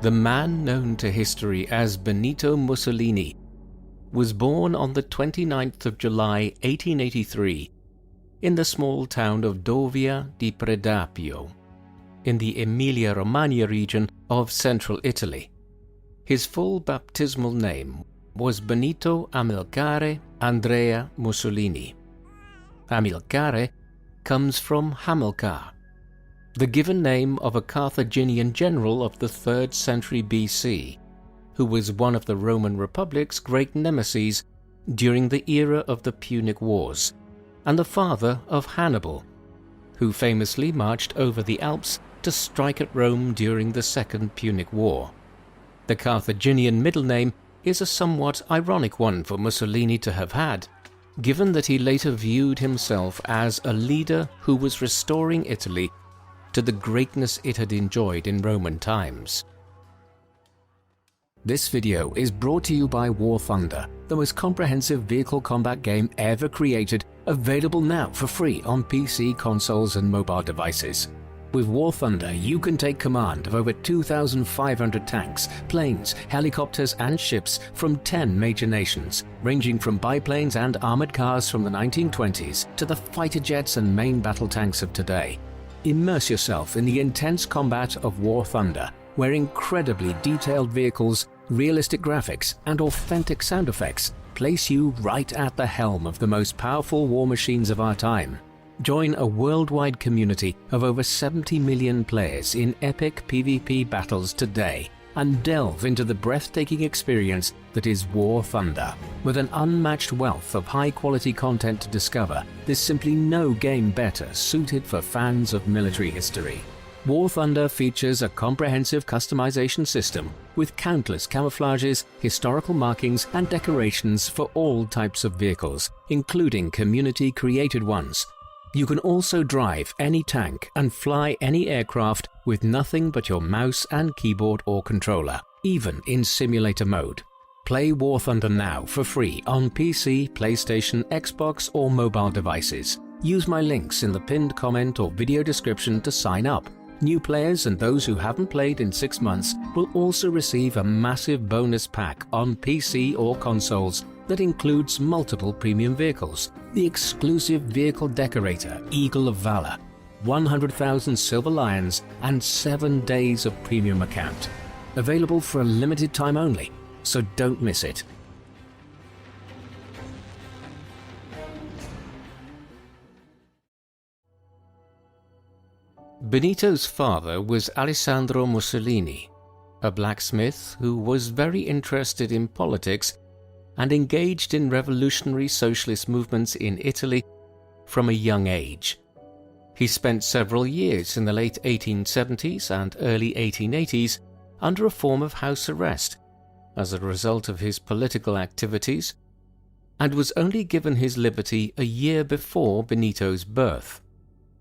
The man known to history as Benito Mussolini was born on the 29th of July 1883 in the small town of Dovia di Predapio in the Emilia-Romagna region of central Italy. His full baptismal name was Benito Amilcare Andrea Mussolini. Amilcare comes from Hamilcar, the given name of a Carthaginian general of the 3rd century BC, who was one of the Roman Republic's great nemeses during the era of the Punic Wars, and the father of Hannibal, who famously marched over the Alps to strike at Rome during the Second Punic War. The Carthaginian middle name is a somewhat ironic one for Mussolini to have had, given that he later viewed himself as a leader who was restoring Italy to the greatness it had enjoyed in Roman times. This video is brought to you by War Thunder, the most comprehensive vehicle combat game ever created, available now for free on PC, consoles and mobile devices. With War Thunder, you can take command of over 2,500 tanks, planes, helicopters and ships from 10 major nations, ranging from biplanes and armored cars from the 1920s to the fighter jets and main battle tanks of today. Immerse yourself in the intense combat of War Thunder, where incredibly detailed vehicles, realistic graphics, and authentic sound effects place you right at the helm of the most powerful war machines of our time. Join a worldwide community of over 70 million players in epic PvP battles today and delve into the breathtaking experience that is War Thunder. With an unmatched wealth of high-quality content to discover, there's simply no game better suited for fans of military history. War Thunder features a comprehensive customization system with countless camouflages, historical markings and decorations for all types of vehicles, including community-created ones. You can also drive any tank and fly any aircraft with nothing but your mouse and keyboard or controller, even in simulator mode. Play War Thunder now for free on PC, PlayStation, Xbox or mobile devices. Use my links in the pinned comment or video description to sign up. New players and those who haven't played in 6 months will also receive a massive bonus pack on PC or consoles that includes multiple premium vehicles, the exclusive vehicle decorator Eagle of Valor, 100,000 Silver Lions and 7 days of premium account. Available for a limited time only, so don't miss it. Benito's father was Alessandro Mussolini, a blacksmith who was very interested in politics and engaged in revolutionary socialist movements in Italy from a young age. He spent several years in the late 1870s and early 1880s under a form of house arrest as a result of his political activities, and was only given his liberty a year before Benito's birth.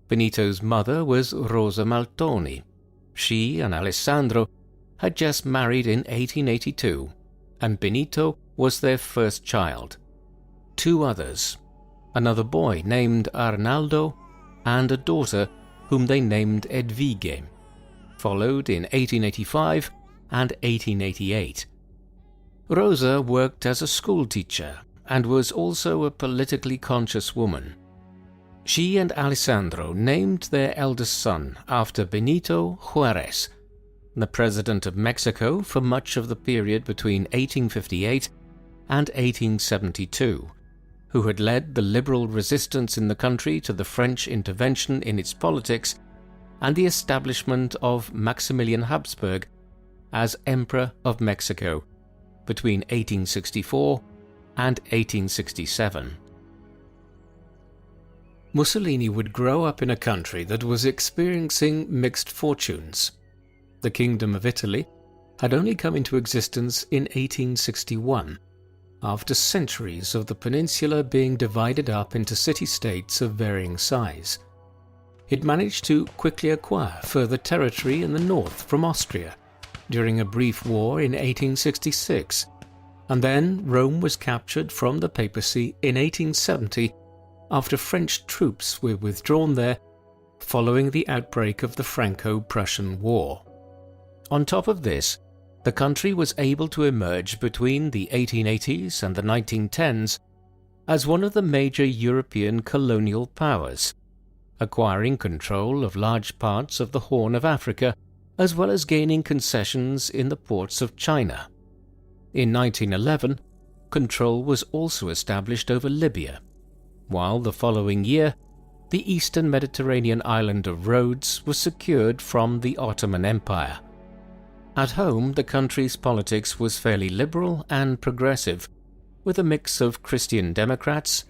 Benito's mother was Rosa Maltoni. She and Alessandro had just married in 1882, and Benito was their first child. 2 others, another boy named Arnaldo and a daughter whom they named Edvige, followed in 1885 and 1888. Rosa worked as a schoolteacher and was also a politically conscious woman. She and Alessandro named their eldest son after Benito Juárez, the president of Mexico for much of the period between 1858 and 1872, who had led the liberal resistance in the country to the French intervention in its politics and the establishment of Maximilian Habsburg as Emperor of Mexico between 1864 and 1867. Mussolini would grow up in a country that was experiencing mixed fortunes. The Kingdom of Italy had only come into existence in 1861, after centuries of the peninsula being divided up into city-states of varying size. It managed to quickly acquire further territory in the north from Austria during a brief war in 1866, and then Rome was captured from the papacy in 1870 after French troops were withdrawn there following the outbreak of the Franco-Prussian War. On top of this, the country was able to emerge between the 1880s and the 1910s as one of the major European colonial powers, acquiring control of large parts of the Horn of Africa, as well as gaining concessions in the ports of China. In 1911, control was also established over Libya, while the following year, the eastern Mediterranean island of Rhodes was secured from the Ottoman Empire. At home, the country's politics was fairly liberal and progressive, with a mix of Christian Democrats,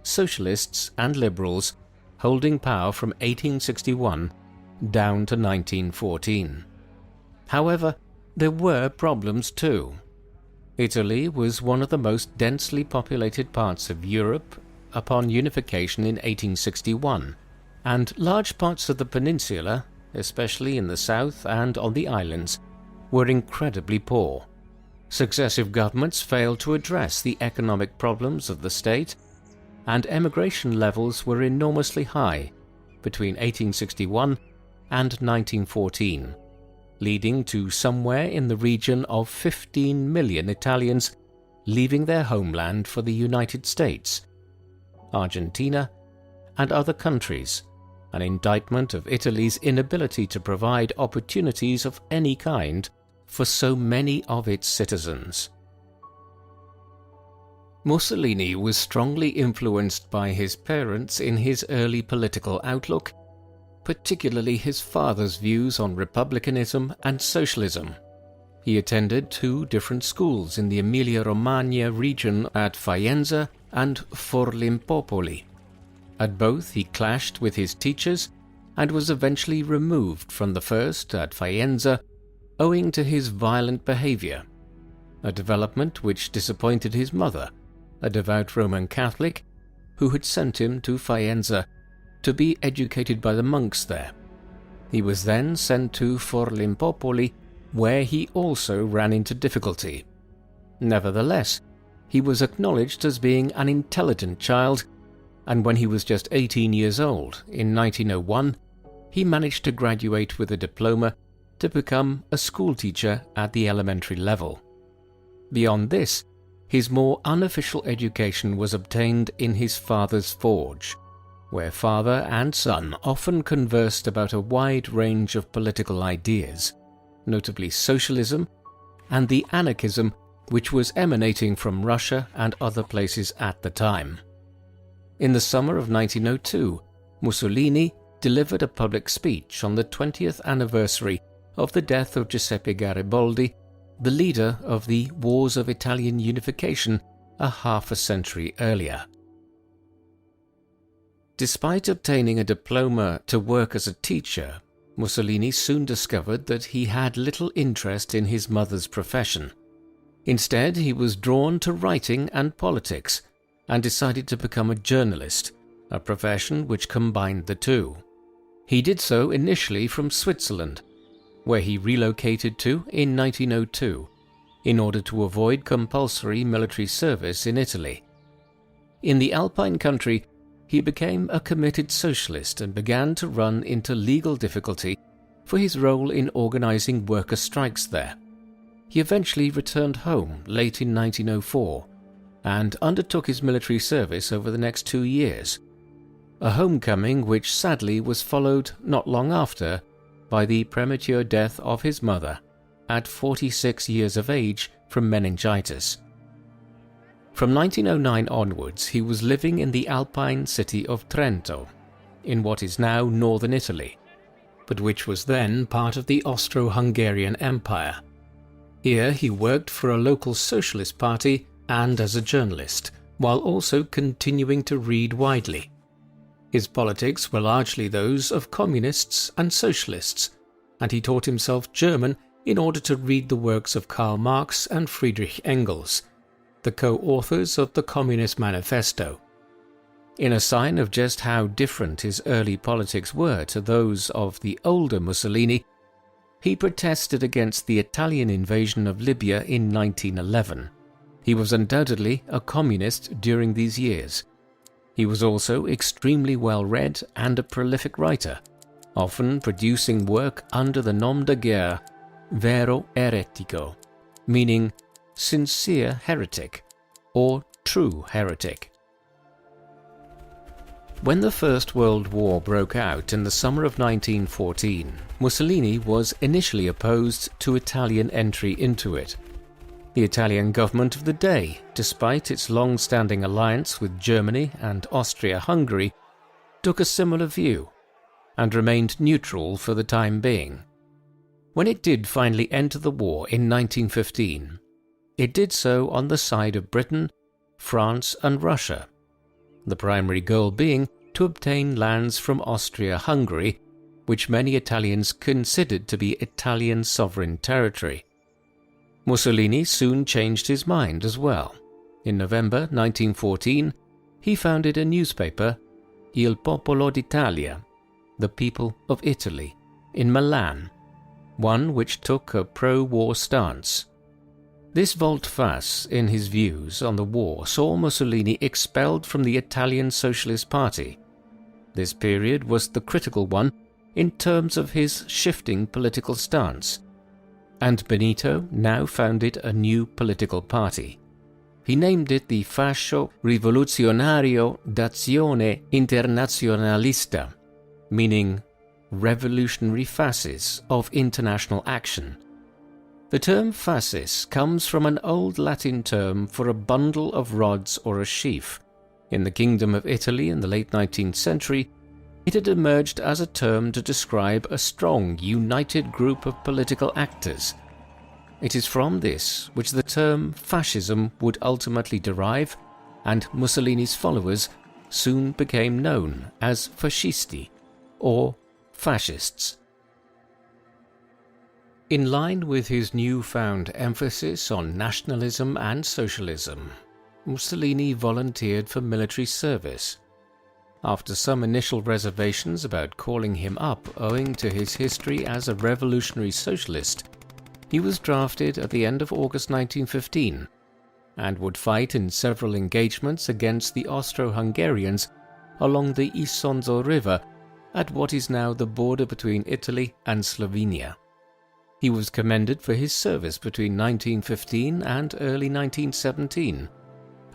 Socialists and Liberals holding power from 1861 down to 1914. However, there were problems too. Italy was one of the most densely populated parts of Europe upon unification in 1861, and large parts of the peninsula, especially in the south and on the islands, were incredibly poor. Successive governments failed to address the economic problems of the state, and emigration levels were enormously high between 1861 and 1914, leading to somewhere in the region of 15 million Italians leaving their homeland for the United States, Argentina, and other countries, an indictment of Italy's inability to provide opportunities of any kind for so many of its citizens. Mussolini was strongly influenced by his parents in his early political outlook, particularly his father's views on republicanism and socialism. He attended two different schools in the Emilia-Romagna region at Faenza and Forlimpopoli. At both he clashed with his teachers and was eventually removed from the first at Faenza owing to his violent behavior, a development which disappointed his mother, a devout Roman Catholic, who had sent him to Faenza to be educated by the monks there. He was then sent to Forlimpopoli, where he also ran into difficulty. Nevertheless, he was acknowledged as being an intelligent child, and when he was just 18 years old, in 1901, he managed to graduate with a diploma to become a schoolteacher at the elementary level. Beyond this, his more unofficial education was obtained in his father's forge, where father and son often conversed about a wide range of political ideas, notably socialism and the anarchism which was emanating from Russia and other places at the time. In the summer of 1902, Mussolini delivered a public speech on the 20th anniversary of the death of Giuseppe Garibaldi, the leader of the Wars of Italian Unification a half a century earlier. Despite obtaining a diploma to work as a teacher, Mussolini soon discovered that he had little interest in his mother's profession. Instead, he was drawn to writing and politics, and decided to become a journalist, a profession which combined the two. He did so initially from Switzerland, where he relocated to in 1902, in order to avoid compulsory military service in Italy. In the Alpine country, he became a committed socialist and began to run into legal difficulty for his role in organizing worker strikes there. He eventually returned home late in 1904 and undertook his military service over the next 2 years, a homecoming which sadly was followed not long after by the premature death of his mother at 46 years of age from meningitis. From 1909 onwards, he was living in the Alpine city of Trento, in what is now northern Italy, but which was then part of the Austro-Hungarian Empire. Here he worked for a local socialist party and as a journalist, while also continuing to read widely. His politics were largely those of communists and socialists, and he taught himself German in order to read the works of Karl Marx and Friedrich Engels, the co-authors of the Communist Manifesto. In a sign of just how different his early politics were to those of the older Mussolini, he protested against the Italian invasion of Libya in 1911. He was undoubtedly a communist during these years. He was also extremely well-read and a prolific writer, often producing work under the nom de guerre vero eretico, meaning sincere heretic or true heretic. When the First World War broke out in the summer of 1914, Mussolini was initially opposed to Italian entry into it. The Italian government of the day, despite its long-standing alliance with Germany and Austria-Hungary, took a similar view and remained neutral for the time being. When it did finally enter the war in 1915, it did so on the side of Britain, France and Russia, the primary goal being to obtain lands from Austria-Hungary, which many Italians considered to be Italian sovereign territory. Mussolini soon changed his mind as well. In November 1914, he founded a newspaper, Il Popolo d'Italia, the People of Italy, in Milan, one which took a pro-war stance. This volte-face in his views on the war saw Mussolini expelled from the Italian Socialist Party. This period was the critical one in terms of his shifting political stance, and Benito now founded a new political party. He named it the Fascio Rivoluzionario d'Azione Internazionalista, meaning Revolutionary Fasces of International Action. The term fascis comes from an old Latin term for a bundle of rods or a sheaf. In the Kingdom of Italy in the late 19th century, it had emerged as a term to describe a strong, united group of political actors. It is from this which the term fascism would ultimately derive, and Mussolini's followers soon became known as fascisti, or fascists. In line with his newfound emphasis on nationalism and socialism, Mussolini volunteered for military service. After some initial reservations about calling him up owing to his history as a revolutionary socialist, he was drafted at the end of August 1915 and would fight in several engagements against the Austro-Hungarians along the Isonzo River at what is now the border between Italy and Slovenia. He was commended for his service between 1915 and early 1917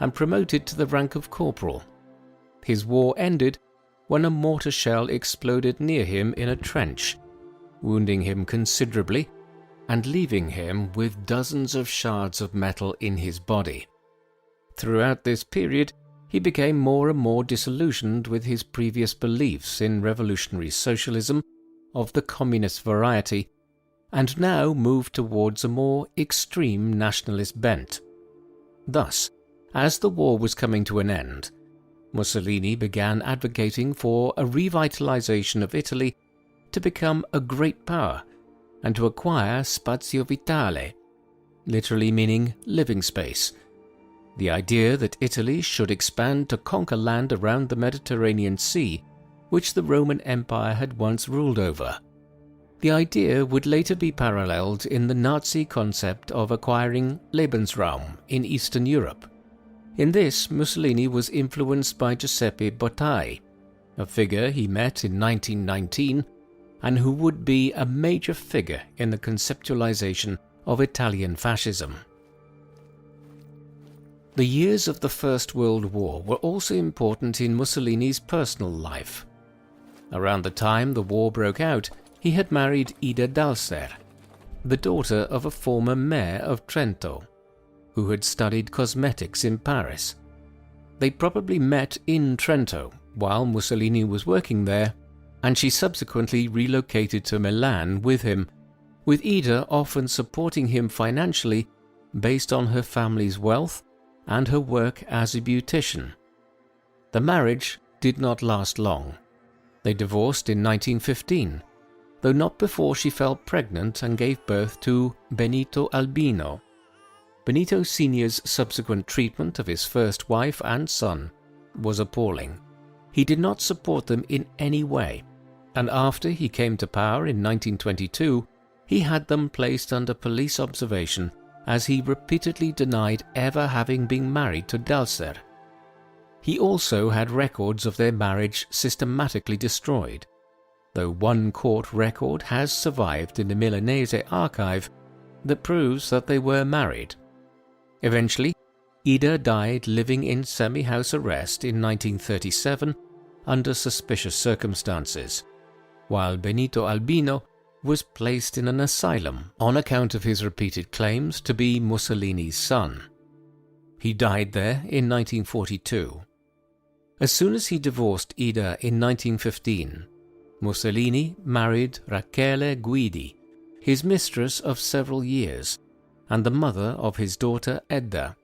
and promoted to the rank of corporal. His war ended when a mortar shell exploded near him in a trench, wounding him considerably and leaving him with dozens of shards of metal in his body. Throughout this period, he became more and more disillusioned with his previous beliefs in revolutionary socialism of the communist variety, and now moved towards a more extreme nationalist bent. Thus, as the war was coming to an end, Mussolini began advocating for a revitalization of Italy to become a great power and to acquire spazio vitale, literally meaning living space. The idea that Italy should expand to conquer land around the Mediterranean Sea, which the Roman Empire had once ruled over. The idea would later be paralleled in the Nazi concept of acquiring Lebensraum in Eastern Europe. In this, Mussolini was influenced by Giuseppe Bottai, a figure he met in 1919 and who would be a major figure in the conceptualization of Italian fascism. The years of the First World War were also important in Mussolini's personal life. Around the time the war broke out, he had married Ida Dalser, the daughter of a former mayor of Trento, who had studied cosmetics in Paris. They probably met in Trento while Mussolini was working there, and she subsequently relocated to Milan with him, with Ida often supporting him financially based on her family's wealth and her work as a beautician. The marriage did not last long. They divorced in 1915, though not before she fell pregnant and gave birth to Benito Albino. Benito Sr.'s subsequent treatment of his first wife and son was appalling. He did not support them in any way, and after he came to power in 1922, he had them placed under police observation as he repeatedly denied ever having been married to Dalser. He also had records of their marriage systematically destroyed. though one court record has survived in the Milanese archive that proves that they were married. Eventually, Ida died living in semi-house arrest in 1937 under suspicious circumstances, while Benito Albino was placed in an asylum on account of his repeated claims to be Mussolini's son. He died there in 1942. As soon as he divorced Ida in 1915, Mussolini married Rachele Guidi, his mistress of several years, and the mother of his daughter Edda,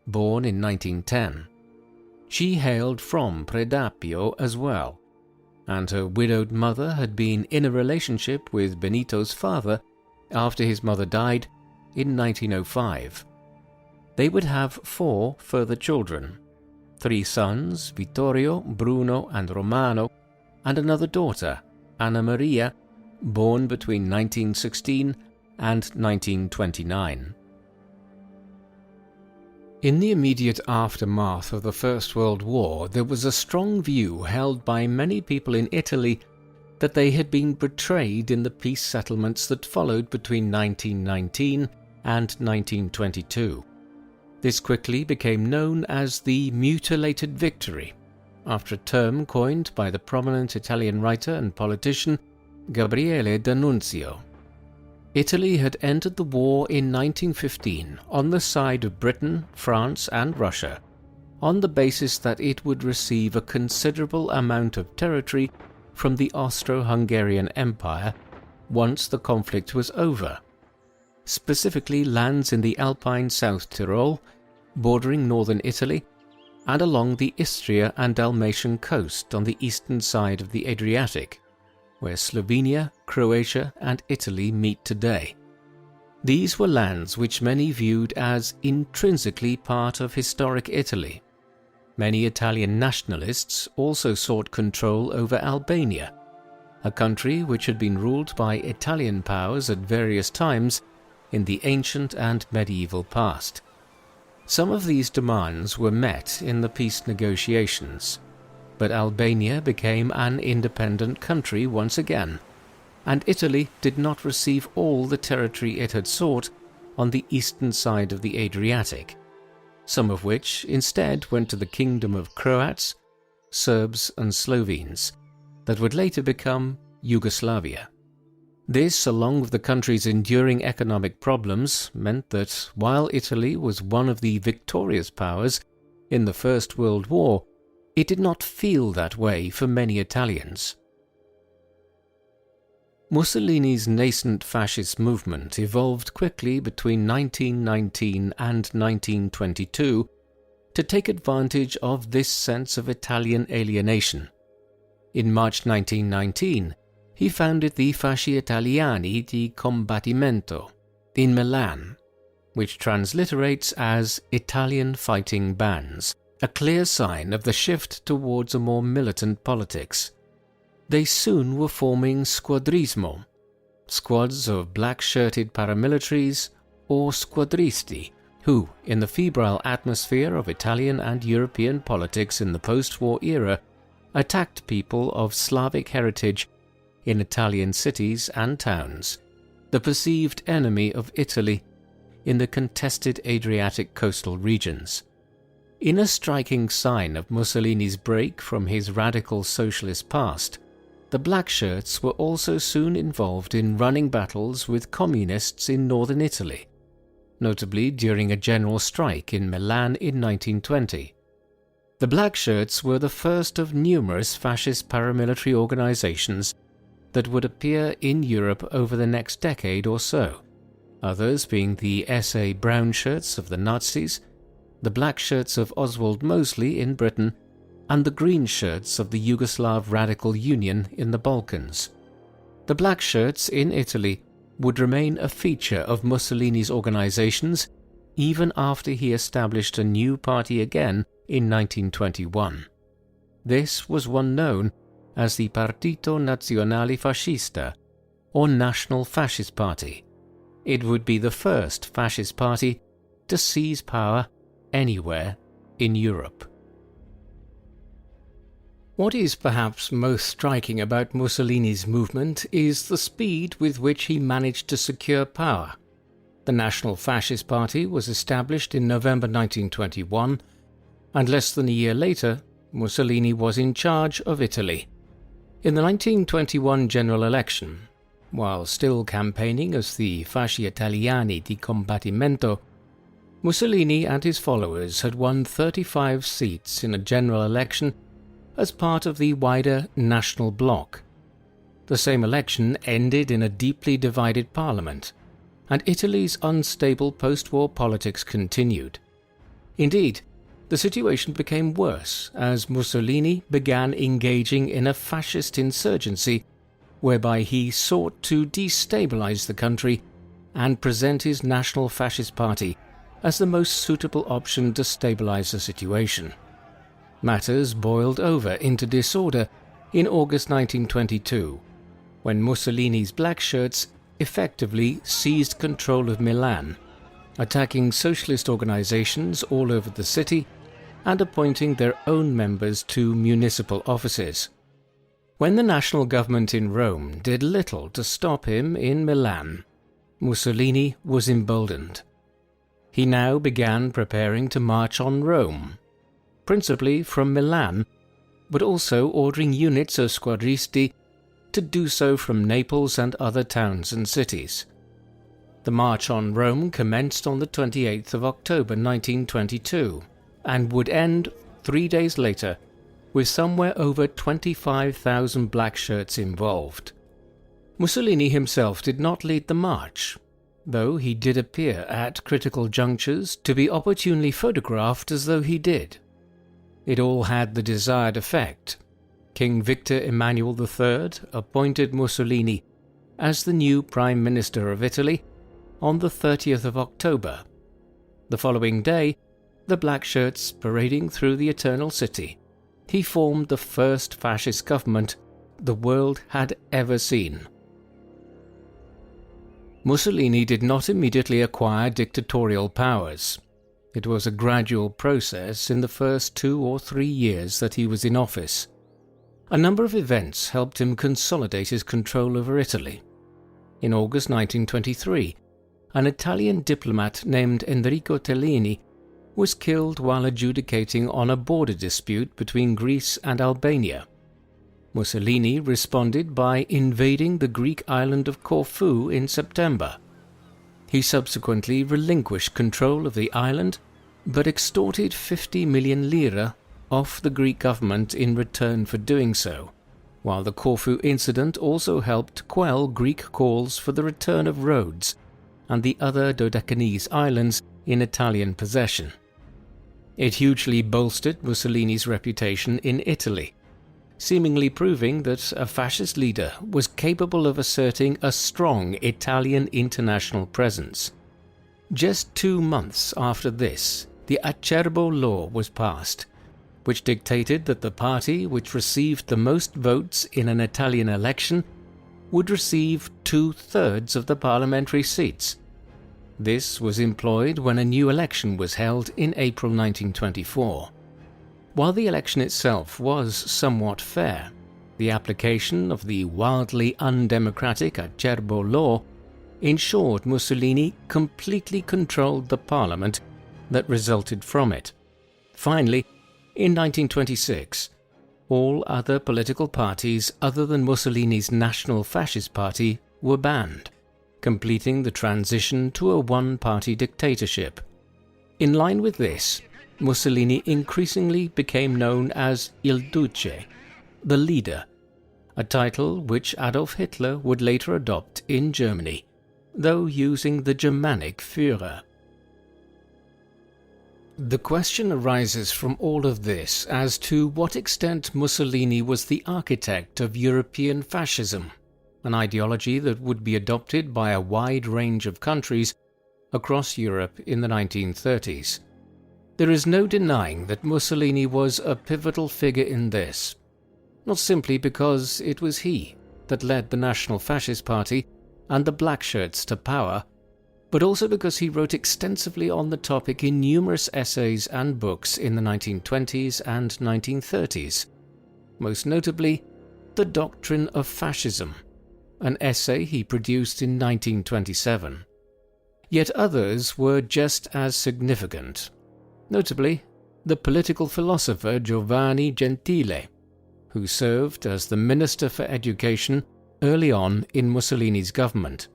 born in 1910. She hailed from Predapio as well, and her widowed mother had been in a relationship with Benito's father after his mother died in 1905. They would have 4 further children, 3 sons, Vittorio, Bruno and Romano, and another daughter, Anna Maria, born between 1916 and 1929. In the immediate aftermath of the First World War, there was a strong view held by many people in Italy that they had been betrayed in the peace settlements that followed between 1919 and 1922. This quickly became known as the mutilated victory, after a term coined by the prominent Italian writer and politician Gabriele D'Annunzio. Italy had entered the war in 1915 on the side of Britain, France and Russia, on the basis that it would receive a considerable amount of territory from the Austro-Hungarian Empire once the conflict was over, specifically lands in the Alpine South Tyrol, bordering northern Italy, and along the Istria and Dalmatian coast on the eastern side of the Adriatic, where Slovenia, Croatia and Italy meet today. These were lands which many viewed as intrinsically part of historic Italy. Many Italian nationalists also sought control over Albania, a country which had been ruled by Italian powers at various times in the ancient and medieval past. Some of these demands were met in the peace negotiations, but Albania became an independent country once again, and Italy did not receive all the territory it had sought on the eastern side of the Adriatic, some of which instead went to the kingdom of Croats, Serbs and Slovenes, that would later become Yugoslavia. This, along with the country's enduring economic problems, meant that while Italy was one of the victorious powers in the First World War, it did not feel that way for many Italians. Mussolini's nascent fascist movement evolved quickly between 1919 and 1922 to take advantage of this sense of Italian alienation. In March 1919, he founded the Fasci Italiani di Combattimento in Milan, which transliterates as Italian Fighting Bands, a clear sign of the shift towards a more militant politics. They soon were forming squadrismo, squads of black-shirted paramilitaries or squadristi, who, in the febrile atmosphere of Italian and European politics in the post-war era, attacked people of Slavic heritage in Italian cities and towns, the perceived enemy of Italy in the contested Adriatic coastal regions. In a striking sign of Mussolini's break from his radical socialist past, the black-shirts were also soon involved in running battles with communists in northern Italy, notably during a general strike in Milan in 1920. The black-shirts were the first of numerous fascist paramilitary organizations that would appear in Europe over the next decade or so, others being the SA brown shirts of the Nazis, the black shirts of Oswald Mosley in Britain, and the green shirts of the Yugoslav Radical Union in the Balkans. The black shirts in Italy would remain a feature of Mussolini's organizations even after he established a new party again in 1921. This was one known as the Partito Nazionale Fascista, or National Fascist Party. It would be the first fascist party to seize power anywhere in Europe. What is perhaps most striking about Mussolini's movement is the speed with which he managed to secure power. The National Fascist Party was established in November 1921, and less than a year later, Mussolini was in charge of Italy. In the 1921 general election, while still campaigning as the Fasci Italiani di Combattimento, Mussolini and his followers had won 35 seats in a general election as part of the wider National Bloc. The same election ended in a deeply divided parliament, and Italy's unstable post-war politics continued. Indeed, the situation became worse as Mussolini began engaging in a fascist insurgency whereby he sought to destabilize the country and present his National Fascist Party as the most suitable option to stabilize the situation. Matters boiled over into disorder in August 1922, when Mussolini's black shirts effectively seized control of Milan, attacking socialist organizations all over the city and appointing their own members to municipal offices. When the national government in Rome did little to stop him in Milan, Mussolini was emboldened. He now began preparing to march on Rome, principally from Milan, but also ordering units of squadristi to do so from Naples and other towns and cities. The march on Rome commenced on the 28th of October 1922 and would end 3 days later with somewhere over 25,000 black shirts involved. Mussolini himself did not lead the march, though he did appear at critical junctures to be opportunely photographed as though he did. It all had the desired effect. King Victor Emmanuel III appointed Mussolini as the new Prime Minister of Italy on the 30th of October. The following day, the black shirts parading through the Eternal City, he formed the first fascist government the world had ever seen. Mussolini did not immediately acquire dictatorial powers. It was a gradual process in the first 2 or 3 years that he was in office. A number of events helped him consolidate his control over Italy. In August 1923, an Italian diplomat named Enrico Tellini was killed while adjudicating on a border dispute between Greece and Albania. Mussolini responded by invading the Greek island of Corfu in September. He subsequently relinquished control of the island, but extorted 50 million lira off the Greek government in return for doing so, while the Corfu incident also helped quell Greek calls for the return of Rhodes and the other Dodecanese islands in Italian possession. It hugely bolstered Mussolini's reputation in Italy, seemingly proving that a fascist leader was capable of asserting a strong Italian international presence. Just 2 months after this, the Acerbo Law was passed, which dictated that the party which received the most votes in an Italian election would receive 2/3 of the parliamentary seats. This was employed when a new election was held in April 1924. While the election itself was somewhat fair, the application of the wildly undemocratic Acerbo Law ensured Mussolini completely controlled the parliament that resulted from it. Finally, in 1926, all other political parties other than Mussolini's National Fascist Party were banned, completing the transition to a one-party dictatorship. In line with this, Mussolini increasingly became known as Il Duce, the leader, a title which Adolf Hitler would later adopt in Germany, though using the Germanic Führer. The question arises from all of this as to what extent Mussolini was the architect of European fascism, an ideology that would be adopted by a wide range of countries across Europe in the 1930s. There is no denying that Mussolini was a pivotal figure in this, not simply because it was he that led the National Fascist Party and the Black Shirts to power, but also because he wrote extensively on the topic in numerous essays and books in the 1920s and 1930s. most notably The Doctrine of Fascism, an essay he produced in 1927. Yet others were just as significant, notably the political philosopher Giovanni Gentile, who served as the Minister for Education early on in Mussolini's government.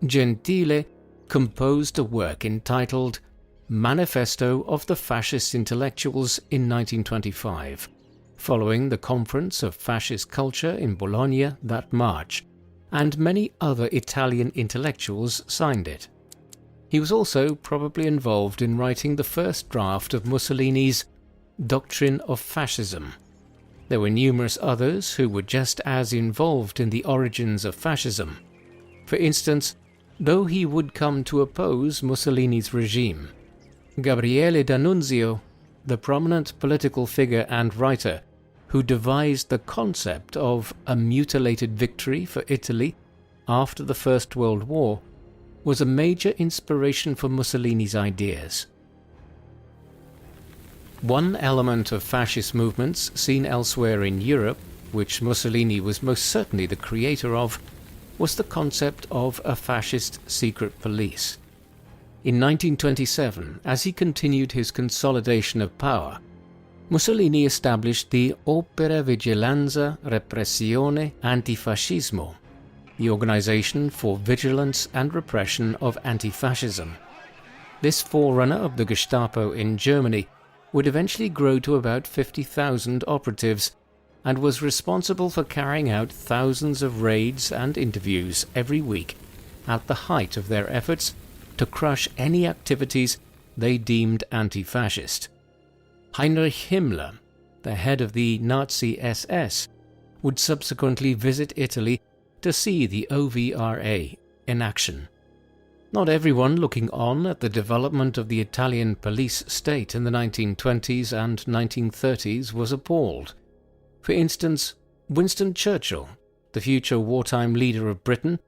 Gentile composed a work entitled Manifesto of the Fascist Intellectuals in 1925, following the Conference of Fascist Culture in Bologna that March, and many other Italian intellectuals signed it. He was also probably involved in writing the first draft of Mussolini's Doctrine of Fascism. There were numerous others who were just as involved in the origins of fascism. For instance, though he would come to oppose Mussolini's regime, Gabriele D'Annunzio, the prominent political figure and writer who devised the concept of a mutilated victory for Italy after the First World War, was a major inspiration for Mussolini's ideas. One element of fascist movements seen elsewhere in Europe, which Mussolini was most certainly the creator of, was the concept of a fascist secret police. In 1927, as he continued his consolidation of power, Mussolini established the Opera Vigilanza Repressione Antifascismo, the Organization for Vigilance and Repression of Anti-Fascism. This forerunner of the Gestapo in Germany would eventually grow to about 50,000 operatives and was responsible for carrying out thousands of raids and interviews every week at the height of their efforts to crush any activities they deemed anti-fascist. Heinrich Himmler, the head of the Nazi SS, would subsequently visit Italy to see the OVRA in action. Not everyone looking on at the development of the Italian police state in the 1920s and 1930s was appalled. For instance, Winston Churchill, the future wartime leader of Britain,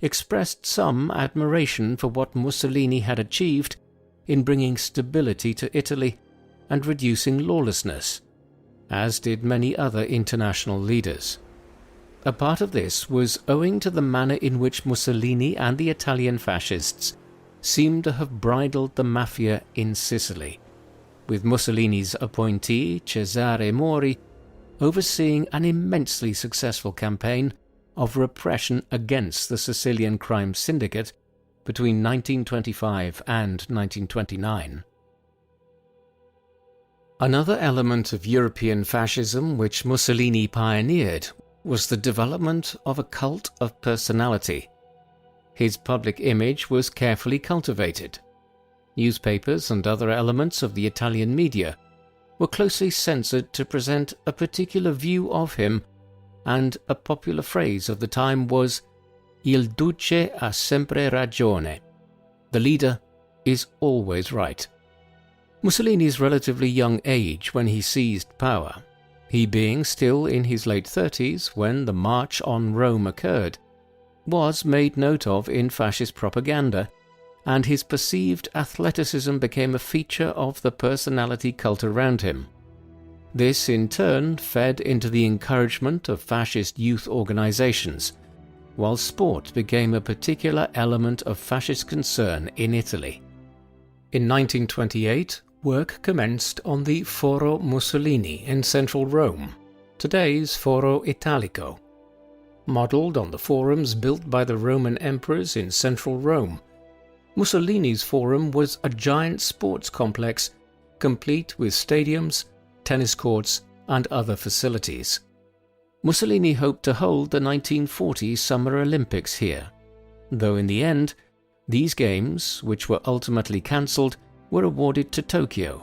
expressed some admiration for what Mussolini had achieved in bringing stability to Italy and reducing lawlessness, as did many other international leaders. A part of this was owing to the manner in which Mussolini and the Italian fascists seemed to have bridled the mafia in Sicily, with Mussolini's appointee Cesare Mori overseeing an immensely successful campaign of repression against the Sicilian crime syndicate between 1925 and 1929. Another element of European fascism which Mussolini pioneered was the development of a cult of personality. His public image was carefully cultivated. Newspapers and other elements of the Italian media were closely censored to present a particular view of him, and a popular phrase of the time was "Il duce ha sempre ragione." The leader is always right. Mussolini's relatively young age when he seized power, he being still in his late 30s when the March on Rome occurred, was made note of in fascist propaganda, and his perceived athleticism became a feature of the personality cult around him. This in turn fed into the encouragement of fascist youth organizations, while sport became a particular element of fascist concern in Italy. In 1928, work commenced on the Foro Mussolini in central Rome, today's Foro Italico. Modelled on the forums built by the Roman emperors in central Rome, Mussolini's forum was a giant sports complex, complete with stadiums, tennis courts, and other facilities. Mussolini hoped to hold the 1940 Summer Olympics here, though in the end, these games, which were ultimately cancelled, were awarded to Tokyo.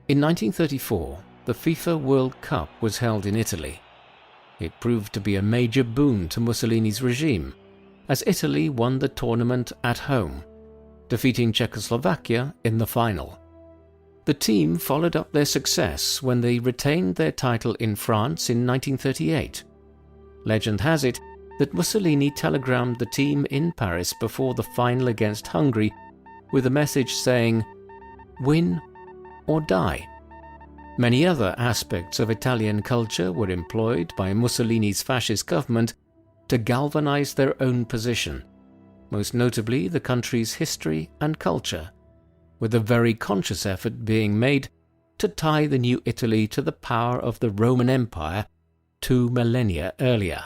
In 1934, the FIFA World Cup was held in Italy. It proved to be a major boon to Mussolini's regime, as Italy won the tournament at home, defeating Czechoslovakia in the final. The team followed up their success when they retained their title in France in 1938. Legend has it that Mussolini telegrammed the team in Paris before the final against Hungary with a message saying, "Win or die." Many other aspects of Italian culture were employed by Mussolini's fascist government to galvanize their own position, most notably the country's history and culture, with a very conscious effort being made to tie the new Italy to the power of the Roman Empire 2 millennia earlier.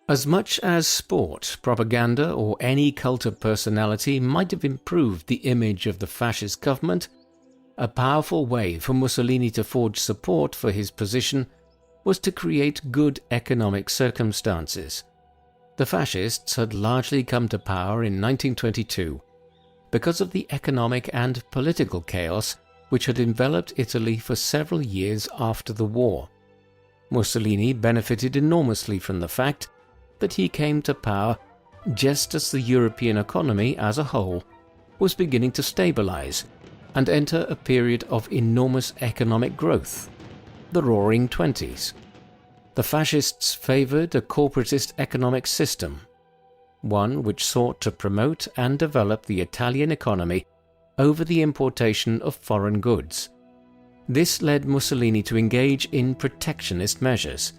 As much as sport, propaganda, or any cult of personality might have improved the image of the fascist government, a powerful way for Mussolini to forge support for his position was to create good economic circumstances. The fascists had largely come to power in 1922 because of the economic and political chaos which had enveloped Italy for several years after the war. Mussolini benefited enormously from the fact that he came to power just as the European economy as a whole was beginning to stabilize and enter a period of enormous economic growth, the Roaring Twenties. The fascists favored a corporatist economic system, one which sought to promote and develop the Italian economy over the importation of foreign goods. This led Mussolini to engage in protectionist measures,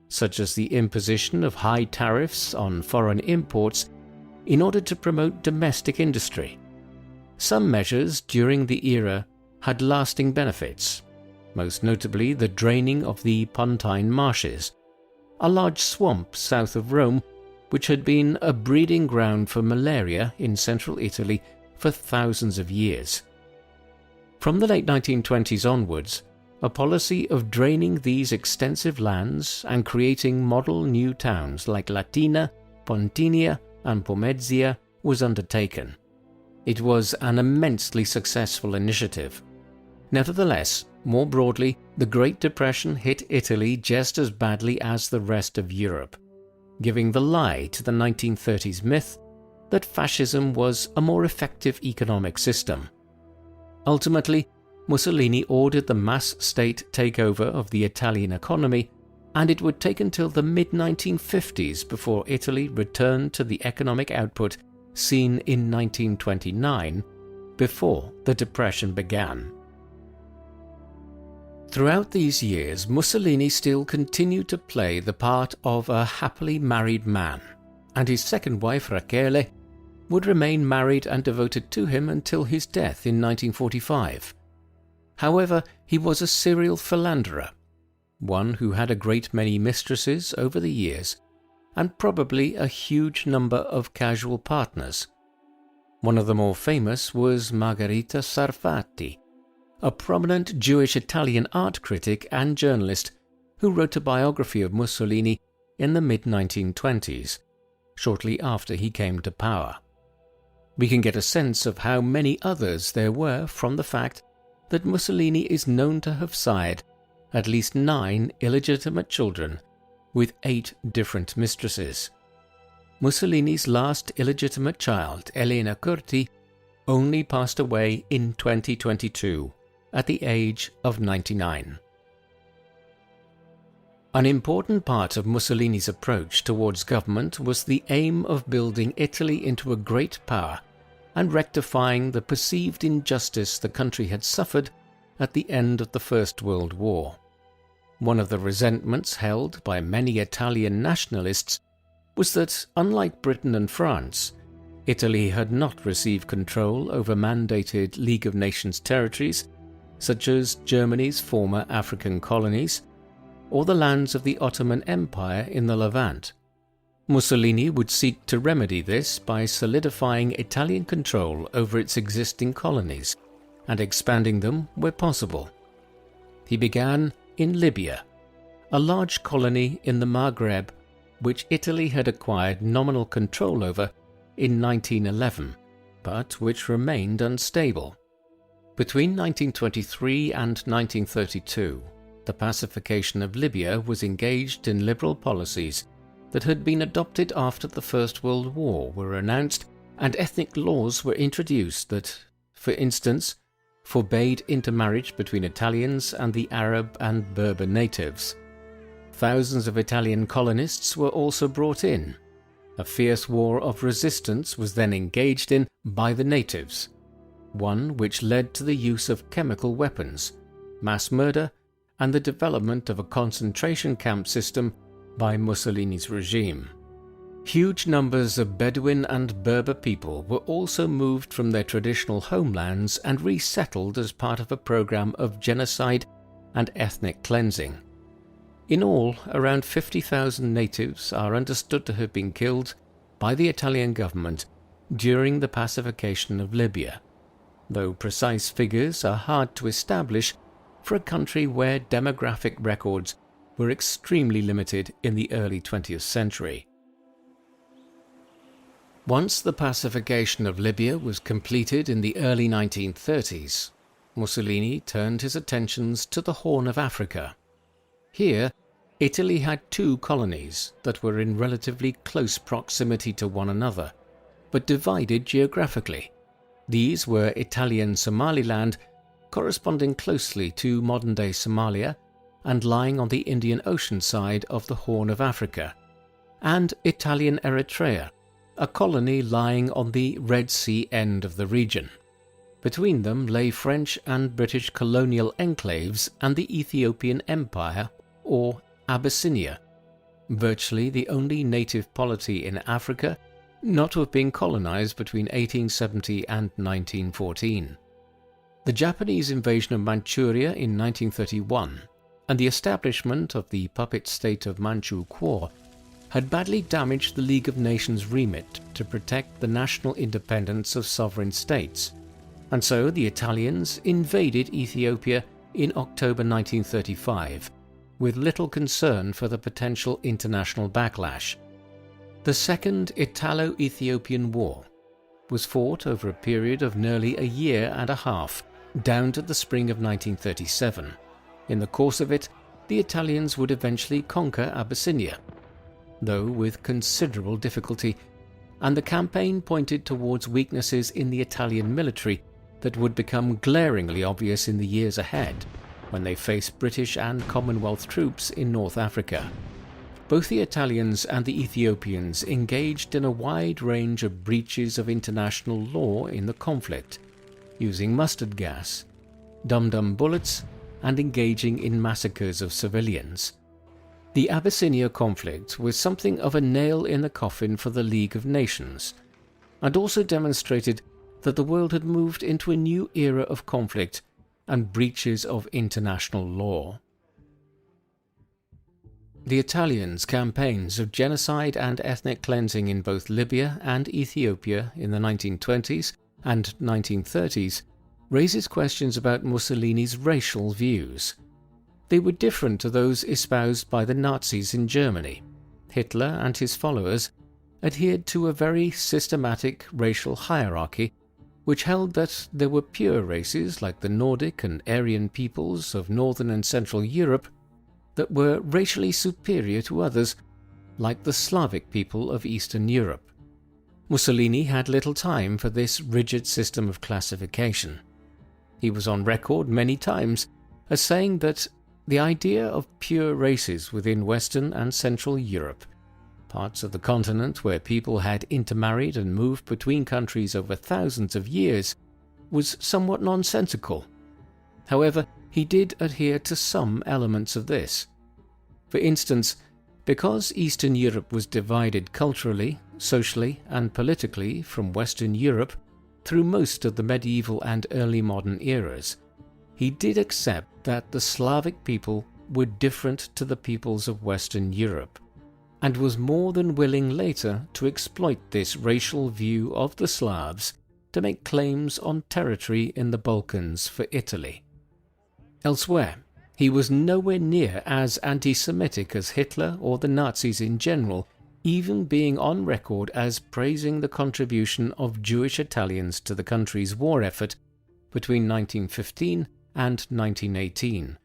such as the imposition of high tariffs on foreign imports in order to promote domestic industry. Some measures during the era had lasting benefits, most notably the draining of the Pontine Marshes, a large swamp south of Rome which had been a breeding ground for malaria in central Italy for thousands of years. From the late 1920s onwards, a policy of draining these extensive lands and creating model new towns like Latina, Pontinia, and Pomezia was undertaken. It was an immensely successful initiative. Nevertheless, more broadly, the Great Depression hit Italy just as badly as the rest of Europe, giving the lie to the 1930s myth that fascism was a more effective economic system. Ultimately, Mussolini ordered the mass state takeover of the Italian economy, and it would take until the mid-1950s before Italy returned to the economic output seen in 1929, before the Depression began. Throughout these years, Mussolini still continued to play the part of a happily married man, and his second wife, Rachele, would remain married and devoted to him until his death in 1945. However, he was a serial philanderer, one who had a great many mistresses over the years, and probably a huge number of casual partners. One of the more famous was Margherita Sarfatti, a prominent Jewish Italian art critic and journalist who wrote a biography of Mussolini in the mid-1920s, shortly after he came to power. We can get a sense of how many others there were from the fact that Mussolini is known to have sired at least 9 illegitimate children with 8 different mistresses. Mussolini's last illegitimate child, Elena Curti, only passed away in 2022 at the age of 99. An important part of Mussolini's approach towards government was the aim of building Italy into a great power and rectifying the perceived injustice the country had suffered at the end of the First World War. One of the resentments held by many Italian nationalists was that, unlike Britain and France, Italy had not received control over mandated League of Nations territories, such as Germany's former African colonies, or the lands of the Ottoman Empire in the Levant. Mussolini would seek to remedy this by solidifying Italian control over its existing colonies and expanding them where possible. He began in Libya, a large colony in the Maghreb which Italy had acquired nominal control over in 1911, but which remained unstable. Between 1923 and 1932, the pacification of Libya was engaged in liberal policies that had been adopted after the First World War were announced, and ethnic laws were introduced that, for instance, forbade intermarriage between Italians and the Arab and Berber natives. Thousands of Italian colonists were also brought in. A fierce war of resistance was then engaged in by the natives. one which led to the use of chemical weapons, mass murder, and the development of a concentration camp system by Mussolini's regime. Huge numbers of Bedouin and Berber people were also moved from their traditional homelands and resettled as part of a program of genocide and ethnic cleansing. In all, around 50,000 natives are understood to have been killed by the Italian government during the pacification of Libya, though precise figures are hard to establish for a country where demographic records were extremely limited in the early 20th century. Once the pacification of Libya was completed in the early 1930s, Mussolini turned his attentions to the Horn of Africa. Here, Italy had two colonies that were in relatively close proximity to one another, but divided geographically. These were Italian Somaliland, corresponding closely to modern-day Somalia and lying on the Indian Ocean side of the Horn of Africa, and Italian Eritrea, a colony lying on the Red Sea end of the region. Between them lay French and British colonial enclaves and the Ethiopian Empire, or Abyssinia, virtually the only native polity in Africa not to have been colonized between 1870 and 1914. The Japanese invasion of Manchuria in 1931 and the establishment of the puppet state of Manchu Kuo had badly damaged the League of Nations' remit to protect the national independence of sovereign states, and so the Italians invaded Ethiopia in October 1935, with little concern for the potential international backlash. The Second Italo-Ethiopian War was fought over a period of nearly a year and a half, down to the spring of 1937. In the course of it, the Italians would eventually conquer Abyssinia, though with considerable difficulty, and the campaign pointed towards weaknesses in the Italian military that would become glaringly obvious in the years ahead when they faced British and Commonwealth troops in North Africa. Both the Italians and the Ethiopians engaged in a wide range of breaches of international law in the conflict, using mustard gas, dum-dum bullets, and engaging in massacres of civilians. The Abyssinia conflict was something of a nail in the coffin for the League of Nations, and also demonstrated that the world had moved into a new era of conflict and breaches of international law. The Italians' campaigns of genocide and ethnic cleansing in both Libya and Ethiopia in the 1920s and 1930s raises questions about Mussolini's racial views. They were different to those espoused by the Nazis in Germany. Hitler and his followers adhered to a very systematic racial hierarchy which held that there were pure races like the Nordic and Aryan peoples of Northern and Central Europe that were racially superior to others, like the Slavic people of Eastern Europe. Mussolini had little time for this rigid system of classification. He was on record many times as saying that the idea of pure races within Western and Central Europe, parts of the continent where people had intermarried and moved between countries over thousands of years, was somewhat nonsensical. However, he did adhere to some elements of this. For instance, because Eastern Europe was divided culturally, socially, and politically from Western Europe through most of the medieval and early modern eras, he did accept that the Slavic people were different to the peoples of Western Europe, and was more than willing later to exploit this racial view of the Slavs to make claims on territory in the Balkans for Italy. Elsewhere, he was nowhere near as anti-Semitic as Hitler or the Nazis in general, even being on record as praising the contribution of Jewish Italians to the country's war effort between 1915 and 1918,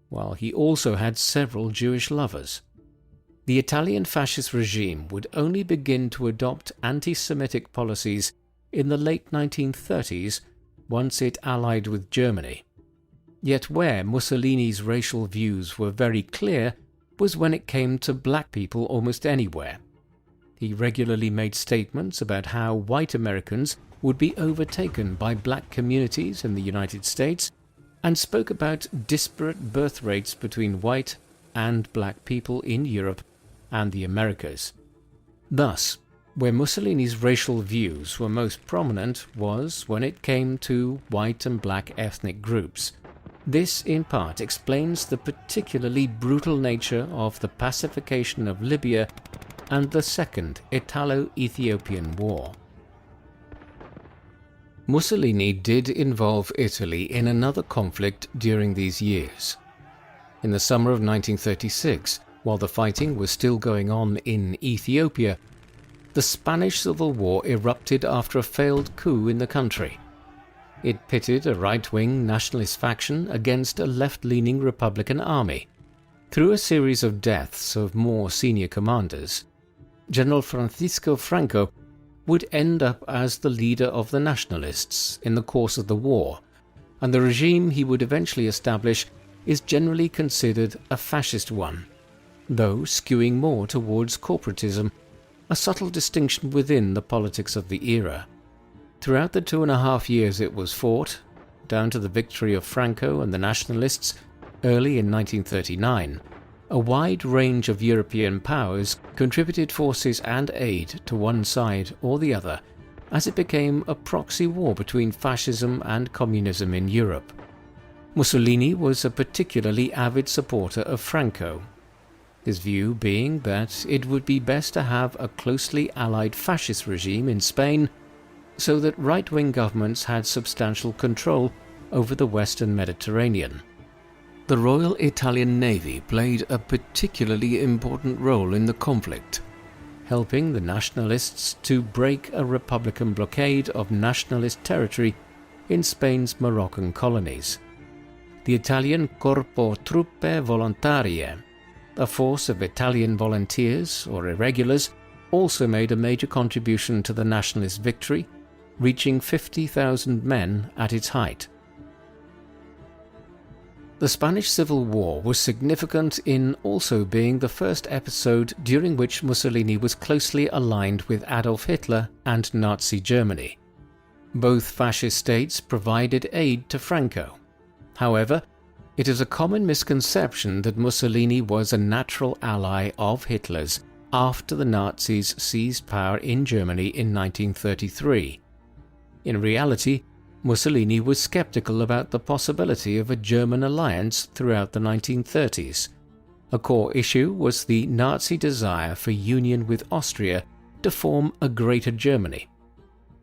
while he also had several Jewish lovers. The Italian fascist regime would only begin to adopt anti-Semitic policies in the late 1930s once it allied with Germany. Yet where Mussolini's racial views were very clear was when it came to black people almost anywhere. He regularly made statements about how white Americans would be overtaken by black communities in the United States, and spoke about disparate birth rates between white and black people in Europe and the Americas. Thus, where Mussolini's racial views were most prominent was when it came to white and black ethnic groups. This in part explains the particularly brutal nature of the pacification of Libya and the Second Italo-Ethiopian War. Mussolini did involve Italy in another conflict during these years. In the summer of 1936, while the fighting was still going on in Ethiopia, the Spanish Civil War erupted after a failed coup in the country. It pitted a right-wing nationalist faction against a left-leaning Republican army. Through a series of deaths of more senior commanders, General Francisco Franco would end up as the leader of the nationalists in the course of the war, and the regime he would eventually establish is generally considered a fascist one, though skewing more towards corporatism, a subtle distinction within the politics of the era. Throughout the 2.5 years it was fought, down to the victory of Franco and the nationalists early in 1939, a wide range of European powers contributed forces and aid to one side or the other, as it became a proxy war between fascism and communism in Europe. Mussolini was a particularly avid supporter of Franco, his view being that it would be best to have a closely allied fascist regime in Spain so that right-wing governments had substantial control over the Western Mediterranean. The Royal Italian Navy played a particularly important role in the conflict, helping the nationalists to break a Republican blockade of nationalist territory in Spain's Moroccan colonies. The Italian Corpo Truppe Volontarie, a force of Italian volunteers or irregulars, also made a major contribution to the nationalist victory, reaching 50,000 men at its height. The Spanish Civil War was significant in also being the first episode during which Mussolini was closely aligned with Adolf Hitler and Nazi Germany. Both fascist states provided aid to Franco. However, it is a common misconception that Mussolini was a natural ally of Hitler's after the Nazis seized power in Germany in 1933. In reality, Mussolini was skeptical about the possibility of a German alliance throughout the 1930s. A core issue was the Nazi desire for union with Austria to form a Greater Germany.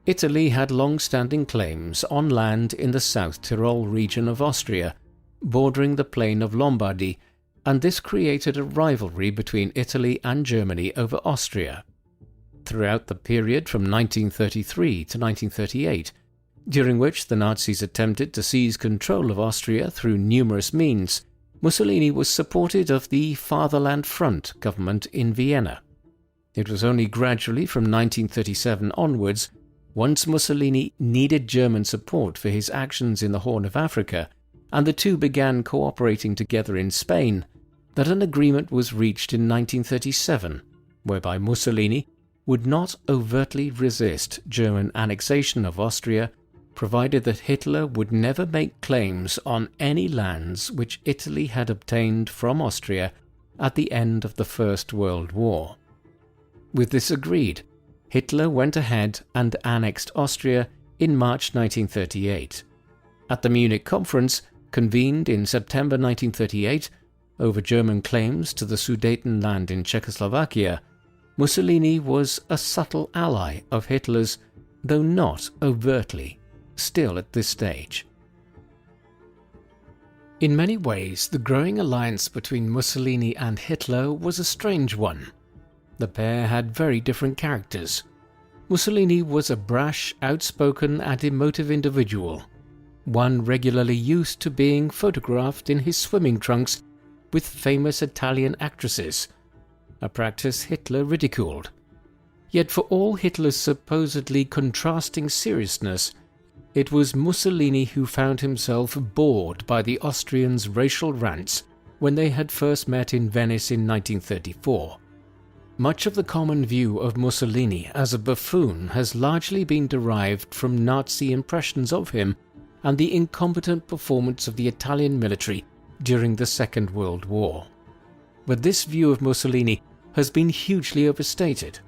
Italy had long-standing claims on land in the South Tyrol region of Austria, bordering the plain of Lombardy, and this created a rivalry between Italy and Germany over Austria. Throughout the period from 1933 to 1938, during which the Nazis attempted to seize control of Austria through numerous means, Mussolini was supportive of the Fatherland Front government in Vienna. It was only gradually from 1937 onwards, once Mussolini needed German support for his actions in the Horn of Africa, and the two began cooperating together in Spain, that an agreement was reached in 1937, whereby Mussolini would not overtly resist German annexation of Austria, provided that Hitler would never make claims on any lands which Italy had obtained from Austria at the end of the First World War. With this agreed, Hitler went ahead and annexed Austria in March 1938. At the Munich Conference, convened in September 1938, over German claims to the Sudetenland in Czechoslovakia, Mussolini was a subtle ally of Hitler's, though not overtly, still at this stage. In many ways, the growing alliance between Mussolini and Hitler was a strange one. The pair had very different characters. Mussolini was a brash, outspoken and emotive individual, one regularly used to being photographed in his swimming trunks with famous Italian actresses, a practice Hitler ridiculed. Yet for all Hitler's supposedly contrasting seriousness, it was Mussolini who found himself bored by the Austrians' racial rants when they had first met in Venice in 1934. Much of the common view of Mussolini as a buffoon has largely been derived from Nazi impressions of him and the incompetent performance of the Italian military during the Second World War. But this view of Mussolini has been hugely overstated.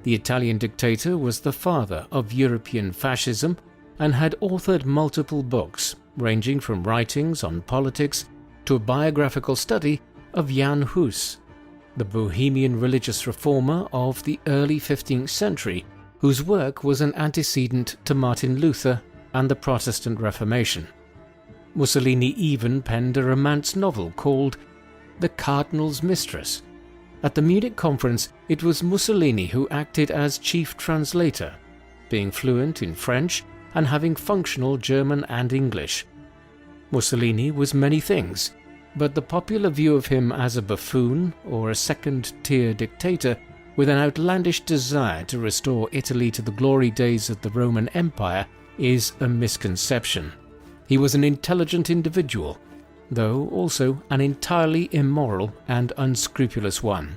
The Italian dictator was the father of European fascism and had authored multiple books, ranging from writings on politics to a biographical study of Jan Hus, the Bohemian religious reformer of the early 15th century, whose work was an antecedent to Martin Luther and the Protestant Reformation. Mussolini even penned a romance novel called The Cardinal's Mistress. At the Munich conference, it was Mussolini who acted as chief translator, being fluent in French and having functional German and English. Mussolini was many things, but the popular view of him as a buffoon or a second-tier dictator with an outlandish desire to restore Italy to the glory days of the Roman Empire is a misconception. He was an intelligent individual, though also an entirely immoral and unscrupulous one.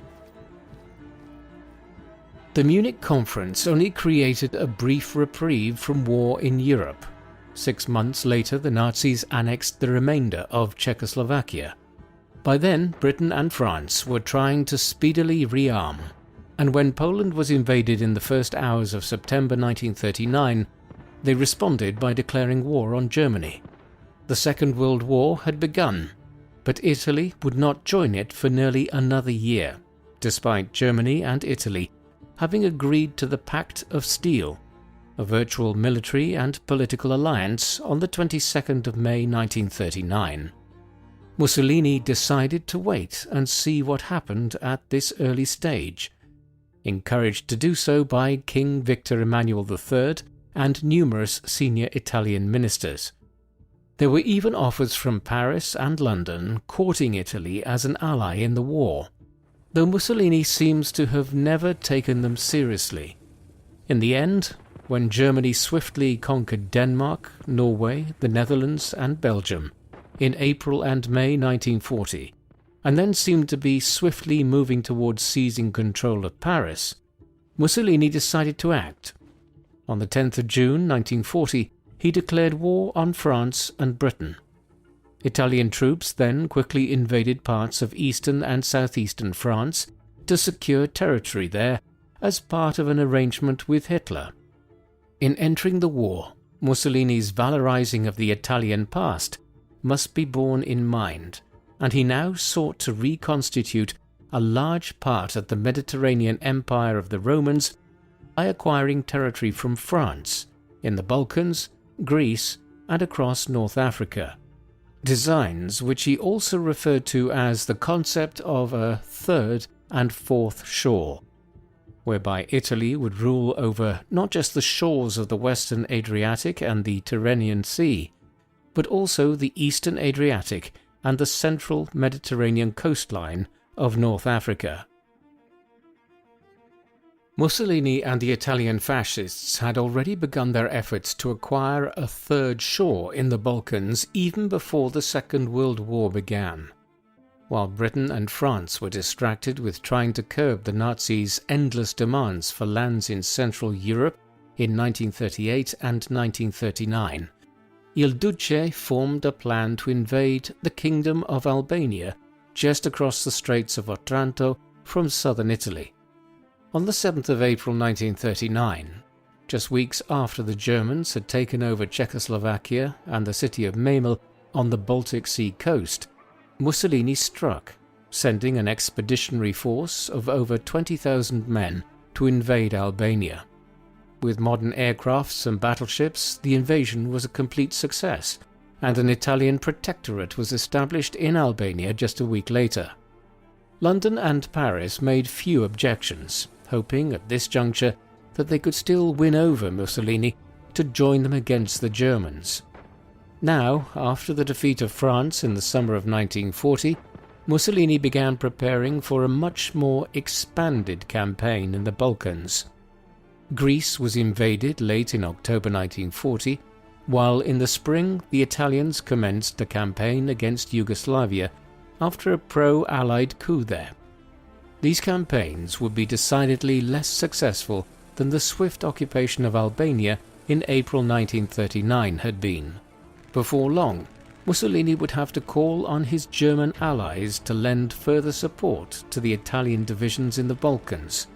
The Munich conference only created a brief reprieve from war in Europe. 6 months later, the Nazis annexed the remainder of Czechoslovakia. By then, Britain and France were trying to speedily rearm, and when Poland was invaded in the first hours of September 1939, they responded by declaring war on Germany. The Second World War had begun, but Italy would not join it for nearly another year, despite Germany and Italy having agreed to the Pact of Steel, a virtual military and political alliance, on the 22nd of May 1939. Mussolini decided to wait and see what happened at this early stage, encouraged to do so by King Victor Emmanuel III and numerous senior Italian ministers. There were even offers from Paris and London courting Italy as an ally in the war, though Mussolini seems to have never taken them seriously. In the end, when Germany swiftly conquered Denmark, Norway, the Netherlands and Belgium in April and May 1940, and then seemed to be swiftly moving towards seizing control of Paris, Mussolini decided to act. On the 10th of June 1940, he declared war on France and Britain. Italian troops then quickly invaded parts of eastern and southeastern France to secure territory there as part of an arrangement with Hitler. In entering the war, Mussolini's valorizing of the Italian past must be borne in mind, and he now sought to reconstitute a large part of the Mediterranean Empire of the Romans by acquiring territory from France, in the Balkans, Greece, and across North Africa. Designs which he also referred to as the concept of a third and fourth shore, whereby Italy would rule over not just the shores of the western Adriatic and the Tyrrhenian Sea, but also the eastern Adriatic and the central Mediterranean coastline of North Africa. Mussolini and the Italian fascists had already begun their efforts to acquire a third shore in the Balkans even before the Second World War began. While Britain and France were distracted with trying to curb the Nazis' endless demands for lands in Central Europe in 1938 and 1939, Il Duce formed a plan to invade the Kingdom of Albania just across the Straits of Otranto from southern Italy. On the 7th of April 1939, just weeks after the Germans had taken over Czechoslovakia and the city of Memel on the Baltic Sea coast, Mussolini struck, sending an expeditionary force of over 20,000 men to invade Albania. With modern aircrafts and battleships, the invasion was a complete success, and an Italian protectorate was established in Albania just a week later. London and Paris made few objections, hoping at this juncture that they could still win over Mussolini to join them against the Germans. Now, after the defeat of France in the summer of 1940, Mussolini began preparing for a much more expanded campaign in the Balkans. Greece was invaded late in October 1940, while in the spring the Italians commenced a campaign against Yugoslavia after a pro-Allied coup there. These campaigns would be decidedly less successful than the swift occupation of Albania in April 1939 had been. Before long, Mussolini would have to call on his German allies to lend further support to the Italian divisions in the Balkans.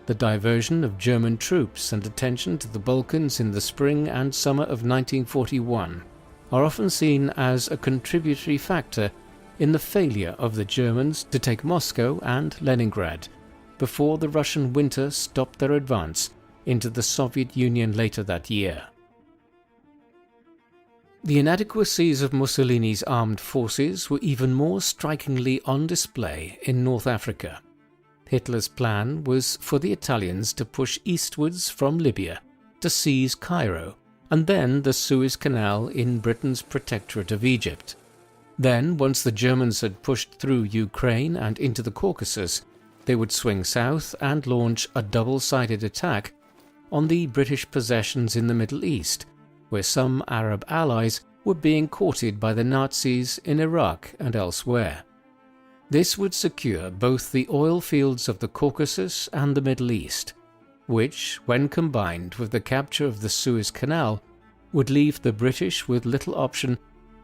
The diversion of German troops and attention to the Balkans in the spring and summer of 1941 are often seen as a contributory factor in the failure of the Germans to take Moscow and Leningrad before the Russian winter stopped their advance into the Soviet Union later that year. The inadequacies of Mussolini's armed forces were even more strikingly on display in North Africa. Hitler's plan was for the Italians to push eastwards from Libya to seize Cairo and then the Suez Canal in Britain's protectorate of Egypt. Then, once the Germans had pushed through Ukraine and into the Caucasus, they would swing south and launch a double-sided attack on the British possessions in the Middle East, where some Arab allies were being courted by the Nazis in Iraq and elsewhere. This would secure both the oil fields of the Caucasus and the Middle East, which, when combined with the capture of the Suez Canal, would leave the British with little option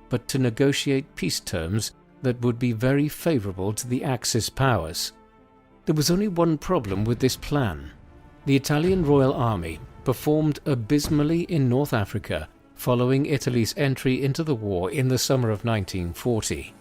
but to negotiate peace terms that would be very favourable to the Axis powers. There was only one problem with this plan. The Italian Royal Army performed abysmally in North Africa following Italy's entry into the war in the summer of 1940.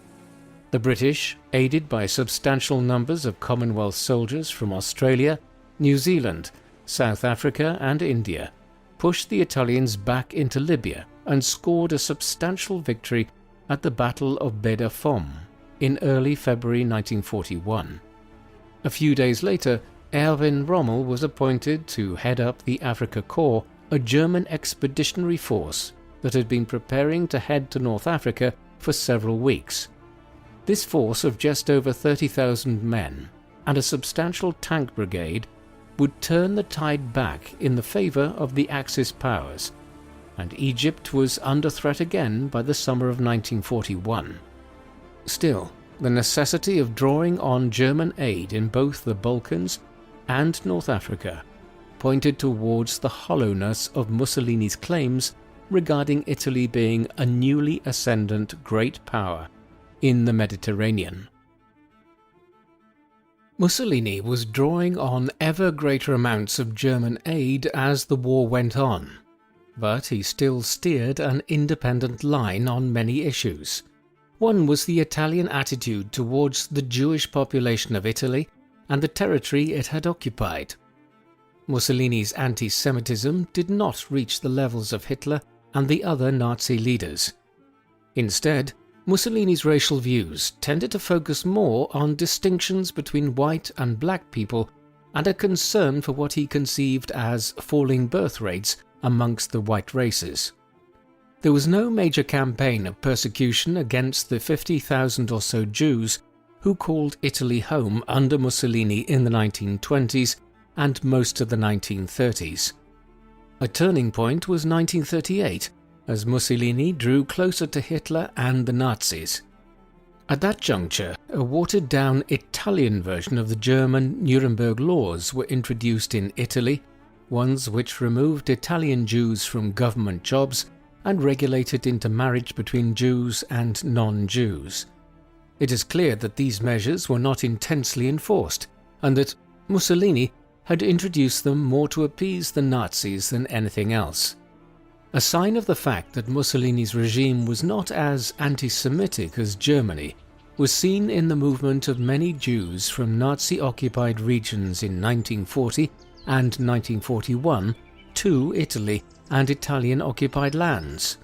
The British, aided by substantial numbers of Commonwealth soldiers from Australia, New Zealand, South Africa and India, pushed the Italians back into Libya and scored a substantial victory at the Battle of Beda Fom in early February 1941. A few days later, Erwin Rommel was appointed to head up the Afrika Korps, a German expeditionary force that had been preparing to head to North Africa for several weeks. This force of just over 30,000 men and a substantial tank brigade would turn the tide back in the favour of the Axis powers, and Egypt was under threat again by the summer of 1941. Still, the necessity of drawing on German aid in both the Balkans and North Africa pointed towards the hollowness of Mussolini's claims regarding Italy being a newly ascendant great power in the Mediterranean. Mussolini was drawing on ever greater amounts of German aid as the war went on, but he still steered an independent line on many issues. One was the Italian attitude towards the Jewish population of Italy and the territory it had occupied. Mussolini's anti-Semitism did not reach the levels of Hitler and the other Nazi leaders. Instead, Mussolini's racial views tended to focus more on distinctions between white and black people and a concern for what he conceived as falling birth rates amongst the white races. There was no major campaign of persecution against the 50,000 or so Jews who called Italy home under Mussolini in the 1920s and most of the 1930s. A turning point was 1938, as Mussolini drew closer to Hitler and the Nazis. At that juncture, a watered-down Italian version of the German Nuremberg laws were introduced in Italy, ones which removed Italian Jews from government jobs and regulated intermarriage between Jews and non-Jews. It is clear that these measures were not intensely enforced, and that Mussolini had introduced them more to appease the Nazis than anything else. A sign of the fact that Mussolini's regime was not as anti-Semitic as Germany was seen in the movement of many Jews from Nazi-occupied regions in 1940 and 1941 to Italy and Italian-occupied lands.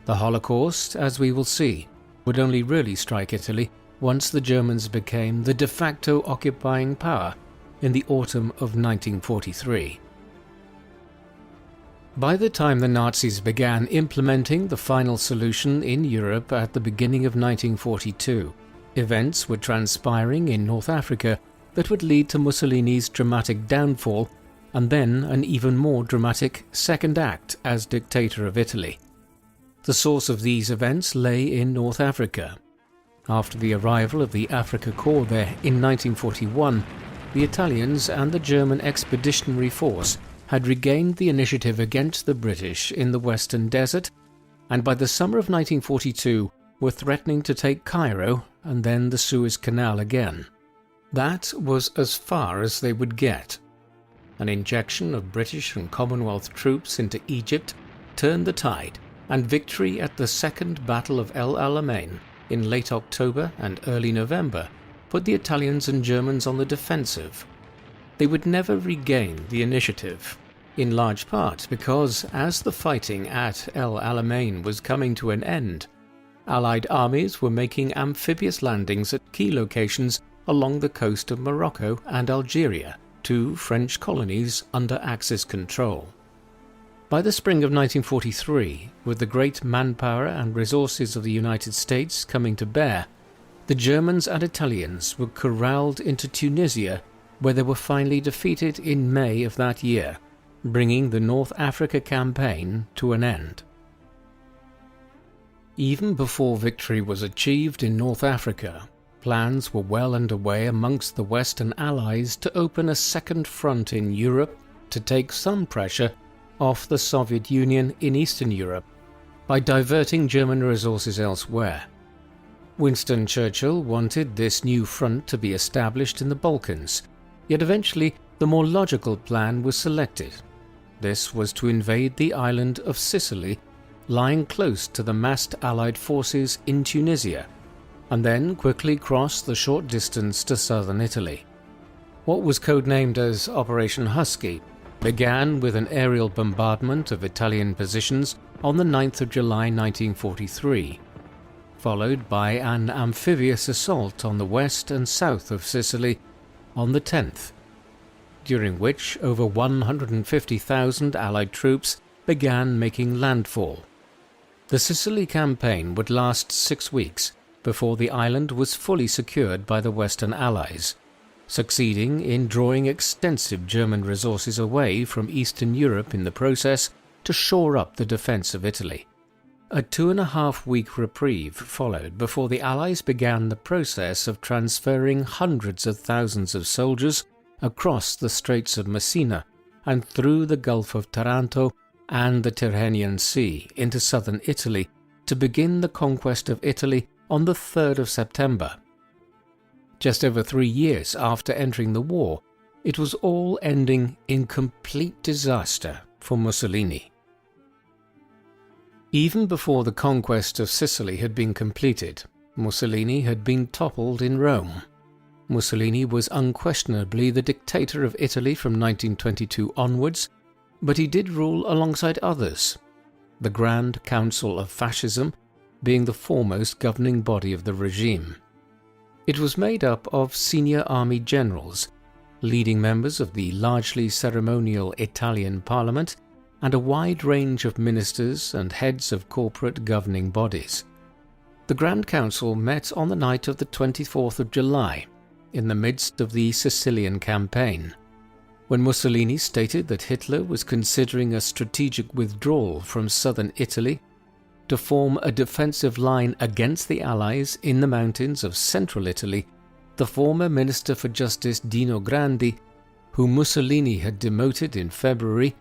The Holocaust, as we will see, would only really strike Italy once the Germans became the de facto occupying power in the autumn of 1943. By the time the Nazis began implementing the final solution in Europe at the beginning of 1942, events were transpiring in North Africa that would lead to Mussolini's dramatic downfall and then an even more dramatic second act as dictator of Italy. The source of these events lay in North Africa. After the arrival of the Afrika Korps there in 1941, the Italians and the German Expeditionary Force had regained the initiative against the British in the Western Desert, and by the summer of 1942 were threatening to take Cairo and then the Suez Canal again. That was as far as they would get. An injection of British and Commonwealth troops into Egypt turned the tide, and victory at the Second Battle of El Alamein in late October and early November put the Italians and Germans on the defensive. They would never regain the initiative, in large part because, as the fighting at El Alamein was coming to an end, Allied armies were making amphibious landings at key locations along the coast of Morocco and Algeria, two French colonies under Axis control. By the spring of 1943, with the great manpower and resources of the United States coming to bear, the Germans and Italians were corralled into Tunisia, where they were finally defeated in May of that year, bringing the North Africa campaign to an end. Even before victory was achieved in North Africa, plans were well underway amongst the Western Allies to open a second front in Europe to take some pressure off the Soviet Union in Eastern Europe by diverting German resources elsewhere. Winston Churchill wanted this new front to be established in the Balkans, yet eventually the more logical plan was selected. This was to invade the island of Sicily, lying close to the massed Allied forces in Tunisia, and then quickly cross the short distance to southern Italy. What was codenamed as Operation Husky began with an aerial bombardment of Italian positions on the 9th of July 1943, followed by an amphibious assault on the west and south of Sicily on the 10th, during which over 150,000 Allied troops began making landfall. The Sicily campaign would last 6 weeks before the island was fully secured by the Western Allies, succeeding in drawing extensive German resources away from Eastern Europe in the process to shore up the defence of Italy. A 2.5-week reprieve followed before the Allies began the process of transferring hundreds of thousands of soldiers across the Straits of Messina and through the Gulf of Taranto and the Tyrrhenian Sea into southern Italy to begin the conquest of Italy on the 3rd of September. Just over 3 years after entering the war, it was all ending in complete disaster for Mussolini. Even before the conquest of Sicily had been completed, Mussolini had been toppled in Rome. Mussolini was unquestionably the dictator of Italy from 1922 onwards, but he did rule alongside others, the Grand Council of Fascism being the foremost governing body of the regime. It was made up of senior army generals, leading members of the largely ceremonial Italian parliament, and a wide range of ministers and heads of corporate governing bodies. The Grand Council met on the night of the 24th of July, in the midst of the Sicilian campaign, when Mussolini stated that Hitler was considering a strategic withdrawal from southern Italy to form a defensive line against the Allies in the mountains of central Italy. The former Minister for Justice Dino Grandi, whom Mussolini had demoted in February,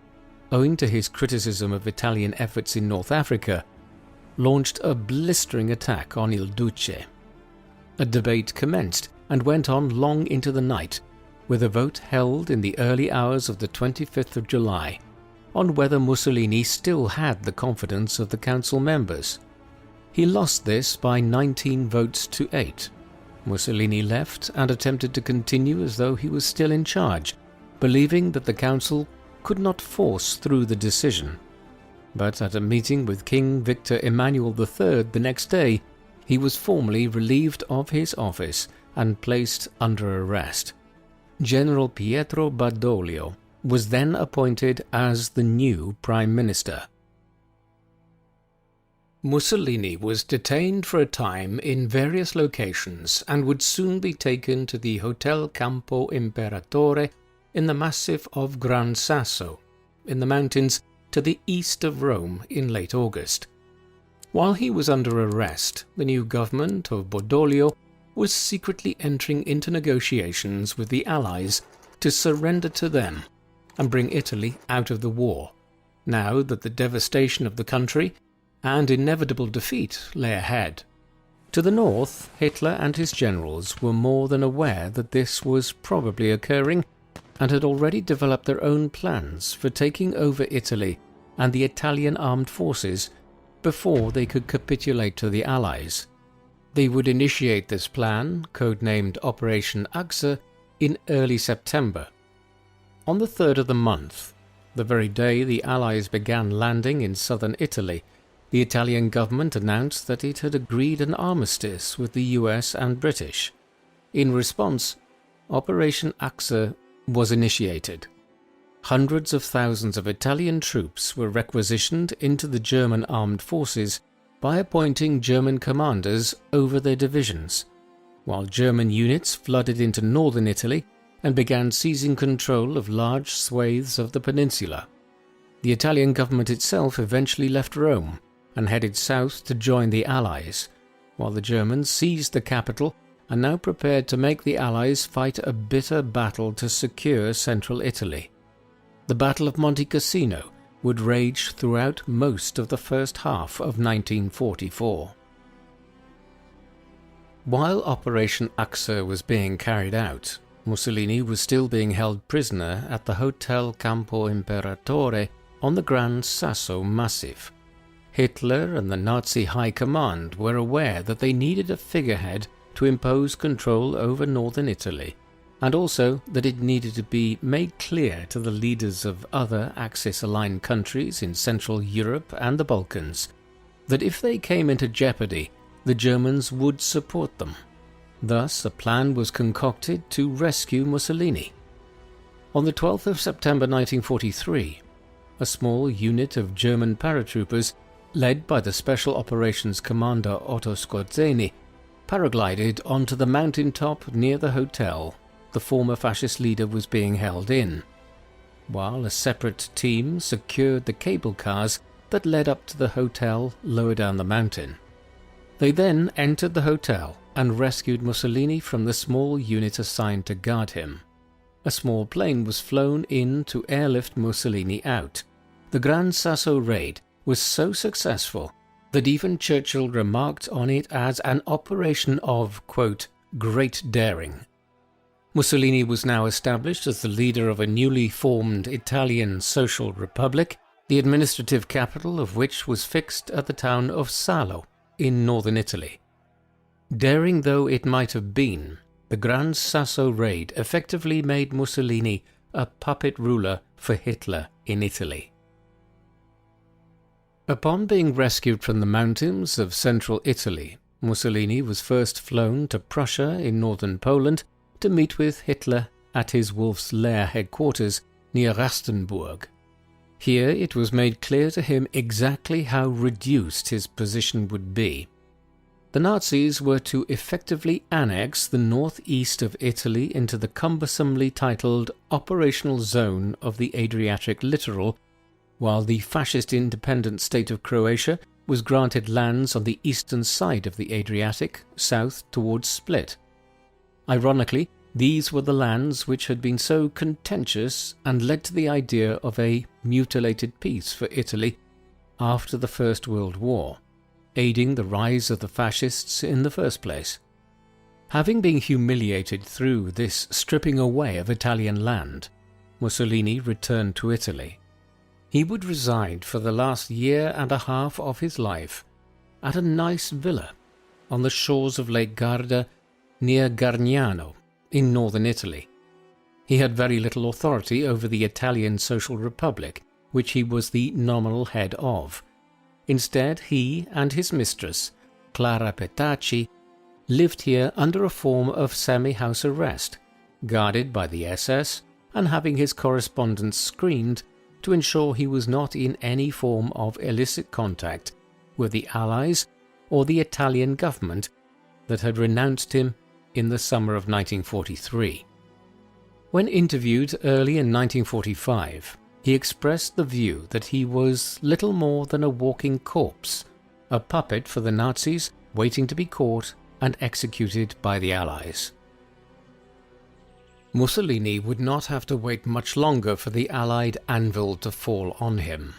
owing to his criticism of Italian efforts in North Africa, launched a blistering attack on Il Duce. A debate commenced and went on long into the night, with a vote held in the early hours of the 25th of July on whether Mussolini still had the confidence of the council members. He lost this by 19 votes to 8. Mussolini left and attempted to continue as though he was still in charge, believing that the council could not force through the decision. But at a meeting with King Victor Emmanuel III the next day, he was formally relieved of his office and placed under arrest. General Pietro Badoglio was then appointed as the new Prime Minister. Mussolini was detained for a time in various locations and would soon be taken to the Hotel Campo Imperatore in the massif of Gran Sasso, in the mountains to the east of Rome in late August. While he was under arrest, the new government of Badoglio was secretly entering into negotiations with the Allies to surrender to them and bring Italy out of the war, now that the devastation of the country and inevitable defeat lay ahead. To the north, Hitler and his generals were more than aware that this was probably occurring and had already developed their own plans for taking over Italy and the Italian armed forces before they could capitulate to the Allies. They would initiate this plan, codenamed Operation Axe, in early September. On the 3rd of the month, the very day the Allies began landing in southern Italy, the Italian government announced that it had agreed an armistice with the US and British. In response, Operation Axe was initiated. Hundreds of thousands of Italian troops were requisitioned into the German armed forces by appointing German commanders over their divisions, while German units flooded into northern Italy and began seizing control of large swathes of the peninsula. The Italian government itself eventually left Rome and headed south to join the Allies, while the Germans seized the capital and now prepared to make the Allies fight a bitter battle to secure central Italy. The Battle of Monte Cassino would rage throughout most of the first half of 1944. While Operation Axe was being carried out, Mussolini was still being held prisoner at the Hotel Campo Imperatore on the Gran Sasso Massif. Hitler and the Nazi High Command were aware that they needed a figurehead to impose control over northern Italy, and also that it needed to be made clear to the leaders of other Axis-aligned countries in Central Europe and the Balkans that if they came into jeopardy, the Germans would support them. Thus, a plan was concocted to rescue Mussolini. On the 12th of September 1943, a small unit of German paratroopers, led by the Special Operations Commander Otto Skorzeny, paraglided onto the mountaintop near the hotel the former fascist leader was being held in, while a separate team secured the cable cars that led up to the hotel lower down the mountain. They then entered the hotel and rescued Mussolini from the small unit assigned to guard him. A small plane was flown in to airlift Mussolini out. The Gran Sasso raid was so successful that even Churchill remarked on it as an operation of, quote, great daring. Mussolini was now established as the leader of a newly formed Italian Social Republic, the administrative capital of which was fixed at the town of Salo in northern Italy. Daring though it might have been, the Gran Sasso raid effectively made Mussolini a puppet ruler for Hitler in Italy. Upon being rescued from the mountains of central Italy, Mussolini was first flown to Prussia in northern Poland to meet with Hitler at his Wolf's Lair headquarters near Rastenburg. Here it was made clear to him exactly how reduced his position would be. The Nazis were to effectively annex the northeast of Italy into the cumbersomely titled Operational Zone of the Adriatic Littoral, while the fascist independent state of Croatia was granted lands on the eastern side of the Adriatic, south towards Split. Ironically, these were the lands which had been so contentious and led to the idea of a mutilated peace for Italy after the First World War, aiding the rise of the fascists in the first place. Having been humiliated through this stripping away of Italian land, Mussolini returned to Italy. He would reside for the last year and a half of his life at a nice villa on the shores of Lake Garda near Gargnano in northern Italy. He had very little authority over the Italian Social Republic, which he was the nominal head of. Instead, he and his mistress, Clara Petacci, lived here under a form of semi-house arrest, guarded by the SS and having his correspondence screened to ensure he was not in any form of illicit contact with the Allies or the Italian government that had renounced him in the summer of 1943. When interviewed early in 1945, he expressed the view that he was little more than a walking corpse, a puppet for the Nazis waiting to be caught and executed by the Allies. Mussolini would not have to wait much longer for the Allied anvil to fall on him.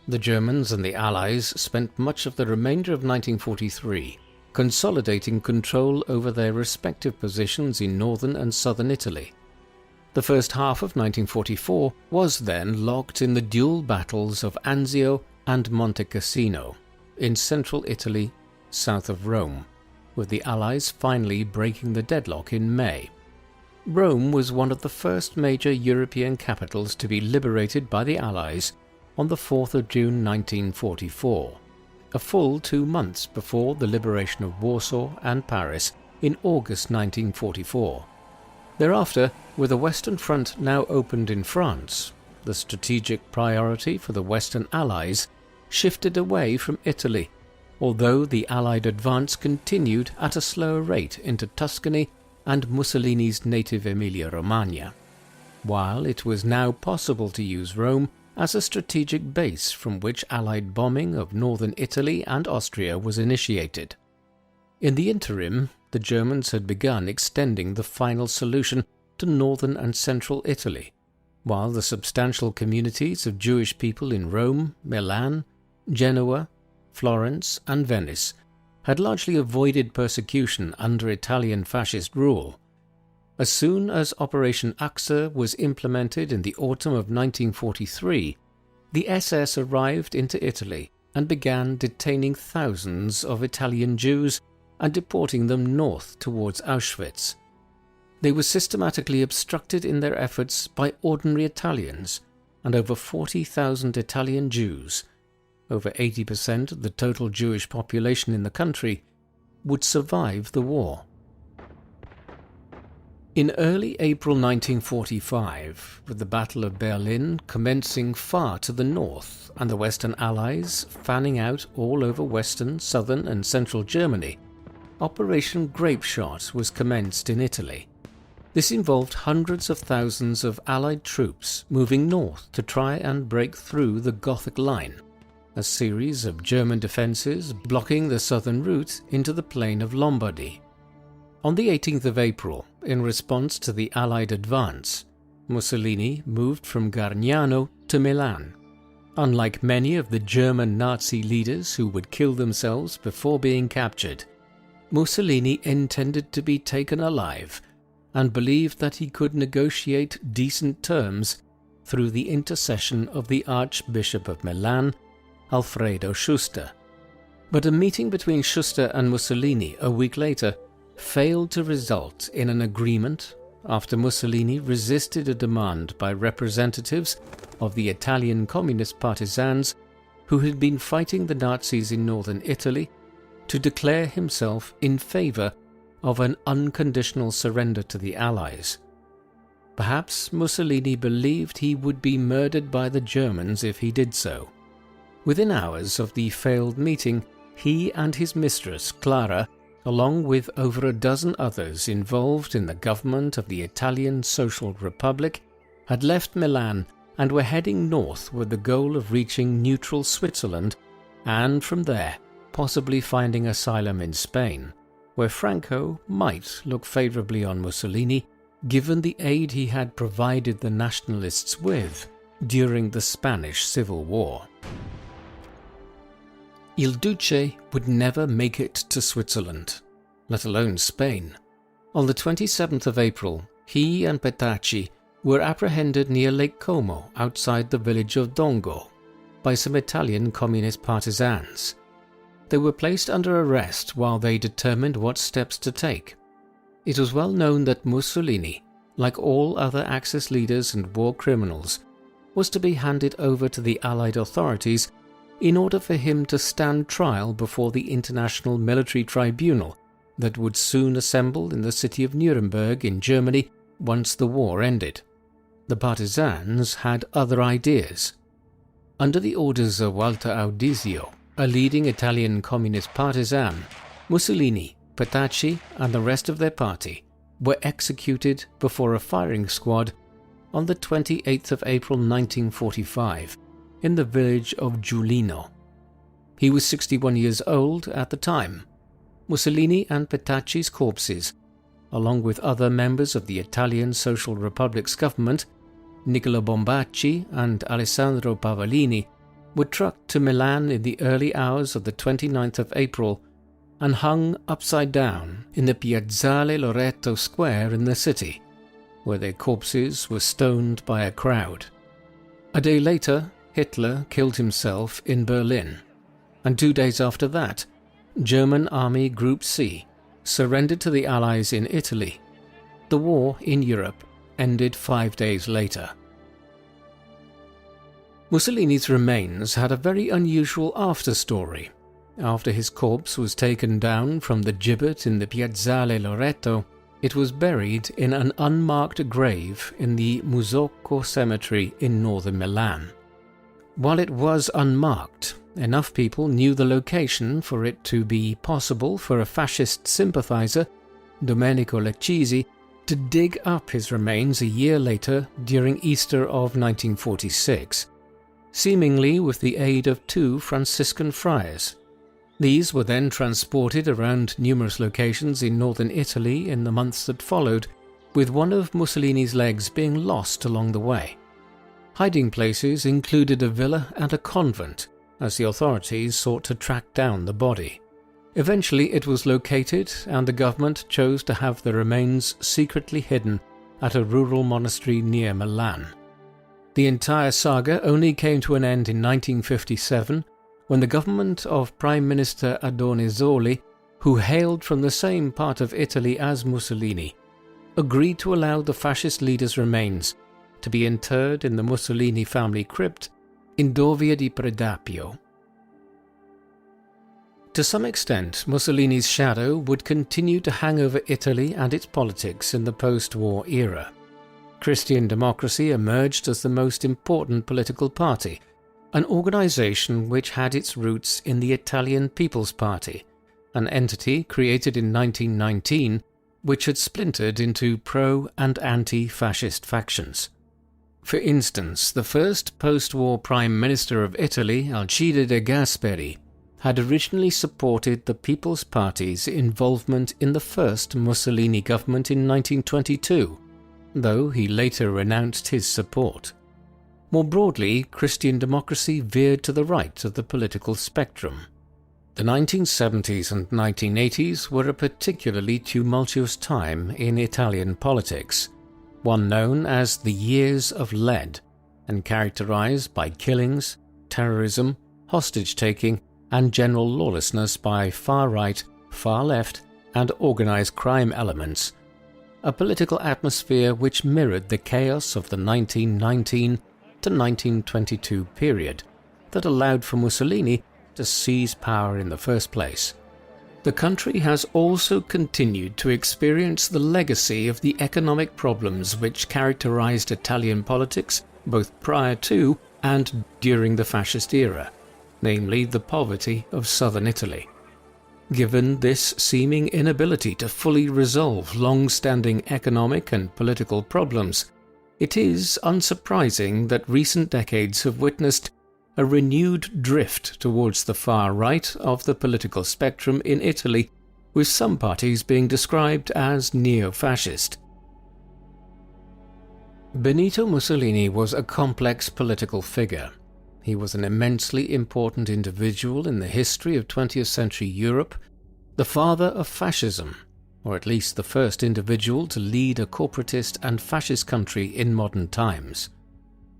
The Germans and the Allies spent much of the remainder of 1943 consolidating control over their respective positions in northern and southern Italy. The first half of 1944 was then locked in the dual battles of Anzio and Monte Cassino in central Italy, south of Rome, with the Allies finally breaking the deadlock in May. Rome was one of the first major European capitals to be liberated by the Allies on the 4th of June 1944, a full 2 months before the liberation of Warsaw and Paris in August 1944. Thereafter, with the Western Front now opened in France, the strategic priority for the Western Allies shifted away from Italy, although the Allied advance continued at a slower rate into Tuscany and Mussolini's native Emilia-Romagna, while it was now possible to use Rome as a strategic base from which Allied bombing of northern Italy and Austria was initiated. In the interim, the Germans had begun extending the final solution to northern and central Italy, while the substantial communities of Jewish people in Rome, Milan, Genoa, Florence and Venice had largely avoided persecution under Italian fascist rule. As soon as Operation Achse was implemented in the autumn of 1943, the SS arrived into Italy and began detaining thousands of Italian Jews and deporting them north towards Auschwitz. They were systematically obstructed in their efforts by ordinary Italians, and over 40,000 Italian Jews, over 80% of the total Jewish population in the country, would survive the war. In early April 1945, with the Battle of Berlin commencing far to the north and the Western Allies fanning out all over western, southern and central Germany, Operation Grapeshot was commenced in Italy. This involved hundreds of thousands of Allied troops moving north to try and break through the Gothic Line, a series of German defences blocking the southern route into the plain of Lombardy. On the 18th of April, in response to the Allied advance, Mussolini moved from Gargnano to Milan. Unlike many of the German Nazi leaders who would kill themselves before being captured, Mussolini intended to be taken alive and believed that he could negotiate decent terms through the intercession of the Archbishop of Milan, Alfredo Schuster. But a meeting between Schuster and Mussolini a week later failed to result in an agreement after Mussolini resisted a demand by representatives of the Italian communist partisans who had been fighting the Nazis in northern Italy to declare himself in favour of an unconditional surrender to the Allies. Perhaps Mussolini believed he would be murdered by the Germans if he did so. Within hours of the failed meeting, he and his mistress, Clara, along with over a dozen others involved in the government of the Italian Social Republic, had left Milan and were heading north with the goal of reaching neutral Switzerland and from there possibly finding asylum in Spain, where Franco might look favourably on Mussolini given the aid he had provided the nationalists with during the Spanish Civil War. Il Duce would never make it to Switzerland, let alone Spain. On the 27th of April, he and Petacci were apprehended near Lake Como outside the village of Dongo by some Italian communist partisans. They were placed under arrest while they determined what steps to take. It was well known that Mussolini, like all other Axis leaders and war criminals, was to be handed over to the Allied authorities in order for him to stand trial before the International Military Tribunal that would soon assemble in the city of Nuremberg in Germany once the war ended. The partisans had other ideas. Under the orders of Walter Audizio, a leading Italian communist partisan, Mussolini, Petacci and the rest of their party were executed before a firing squad on the 28th of April 1945 in the village of Giulino. He was 61 years old at the time. Mussolini and Petacci's corpses, along with other members of the Italian Social Republic's government, Niccolo Bombacci and Alessandro Pavellini, were trucked to Milan in the early hours of the 29th of April and hung upside down in the Piazzale Loreto Square in the city, where their corpses were stoned by a crowd. A day later, Hitler killed himself in Berlin, and 2 days after that, German Army Group C surrendered to the Allies in Italy. The war in Europe ended 5 days later. Mussolini's remains had a very unusual after-story. After his corpse was taken down from the gibbet in the Piazzale Loreto, it was buried in an unmarked grave in the Musocco cemetery in northern Milan. While it was unmarked, enough people knew the location for it to be possible for a fascist sympathizer, Domenico Lecchisi, to dig up his remains a year later during Easter of 1946, seemingly with the aid of 2 Franciscan friars. These were then transported around numerous locations in northern Italy in the months that followed, with one of Mussolini's legs being lost along the way. Hiding places included a villa and a convent, as the authorities sought to track down the body. Eventually it was located, and the government chose to have the remains secretly hidden at a rural monastery near Milan. The entire saga only came to an end in 1957, when the government of Prime Minister Adornisoli, who hailed from the same part of Italy as Mussolini, agreed to allow the fascist leader's remains to be interred in the Mussolini family crypt in Dovia di Predapio. To some extent, Mussolini's shadow would continue to hang over Italy and its politics in the post-war era. Christian Democracy emerged as the most important political party, an organization which had its roots in the Italian People's Party, an entity created in 1919 which had splintered into pro- and anti-fascist factions. For instance, the first post-war Prime Minister of Italy, Alcide de Gasperi, had originally supported the People's Party's involvement in the first Mussolini government in 1922, though he later renounced his support. More broadly, Christian Democracy veered to the right of the political spectrum. The 1970s and 1980s were a particularly tumultuous time in Italian politics, one known as the Years of Lead, and characterized by killings, terrorism, hostage-taking, and general lawlessness by far-right, far-left, and organized crime elements, a political atmosphere which mirrored the chaos of the 1919 to 1922 period that allowed for Mussolini to seize power in the first place. The country has also continued to experience the legacy of the economic problems which characterized Italian politics both prior to and during the fascist era, namely the poverty of southern Italy. Given this seeming inability to fully resolve long-standing economic and political problems, it is unsurprising that recent decades have witnessed a renewed drift towards the far right of the political spectrum in Italy, with some parties being described as neo-fascist. Benito Mussolini was a complex political figure. He was an immensely important individual in the history of 20th century Europe, the father of fascism, or at least the first individual to lead a corporatist and fascist country in modern times.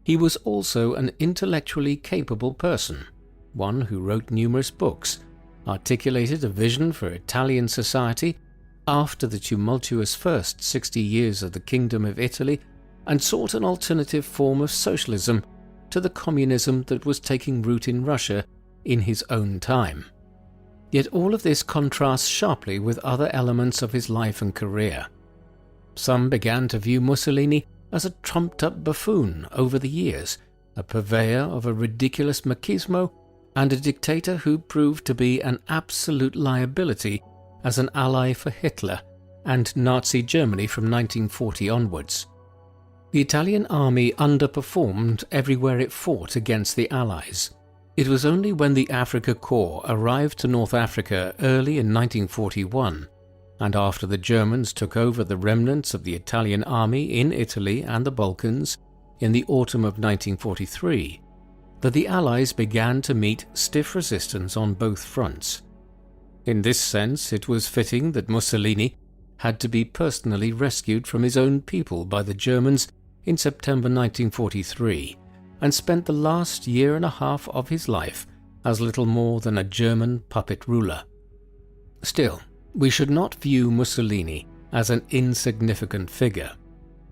He was also an intellectually capable person, one who wrote numerous books, articulated a vision for Italian society after the tumultuous first 60 years of the Kingdom of Italy, and sought an alternative form of socialism to the communism that was taking root in Russia in his own time. Yet all of this contrasts sharply with other elements of his life and career. Some began to view Mussolini as a trumped-up buffoon over the years, a purveyor of a ridiculous machismo, and a dictator who proved to be an absolute liability as an ally for Hitler and Nazi Germany from 1940 onwards. The Italian army underperformed everywhere it fought against the Allies. It was only when the Afrika Korps arrived to North Africa early in 1941, and after the Germans took over the remnants of the Italian army in Italy and the Balkans in the autumn of 1943, that the Allies began to meet stiff resistance on both fronts. In this sense, it was fitting that Mussolini had to be personally rescued from his own people by the Germans in September 1943, and spent the last year and a half of his life as little more than a German puppet ruler. Still, we should not view Mussolini as an insignificant figure.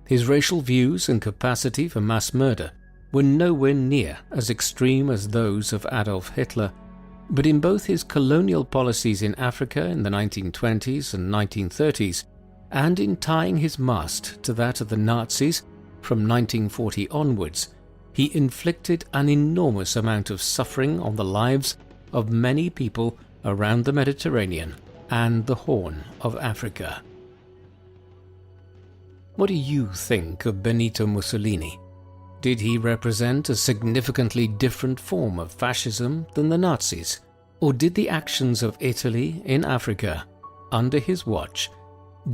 His racial views and capacity for mass murder were nowhere near as extreme as those of Adolf Hitler, but in both his colonial policies in Africa in the 1920s and 1930s, and in tying his mast to that of the Nazis from 1940 onwards, he inflicted an enormous amount of suffering on the lives of many people around the Mediterranean and the Horn of Africa. What do you think of Benito Mussolini? Did he represent a significantly different form of fascism than the Nazis? Or did the actions of Italy in Africa, under his watch,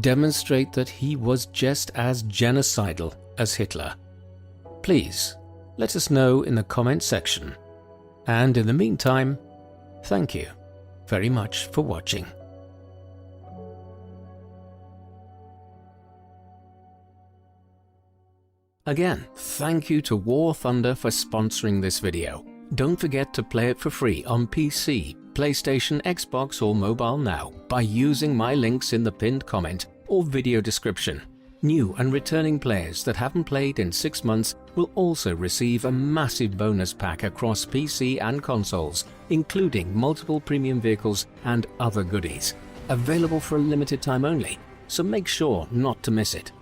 demonstrate that he was just as genocidal as Hitler? Please, let us know in the comment section. And in the meantime, thank you very much for watching. Again, thank you to War Thunder for sponsoring this video. Don't forget to play it for free on PC, PlayStation, Xbox or mobile now by using my links in the pinned comment or video description. New and returning players that haven't played in 6 months will also receive a massive bonus pack across PC and consoles, including multiple premium vehicles and other goodies. Available for a limited time only, so make sure not to miss it.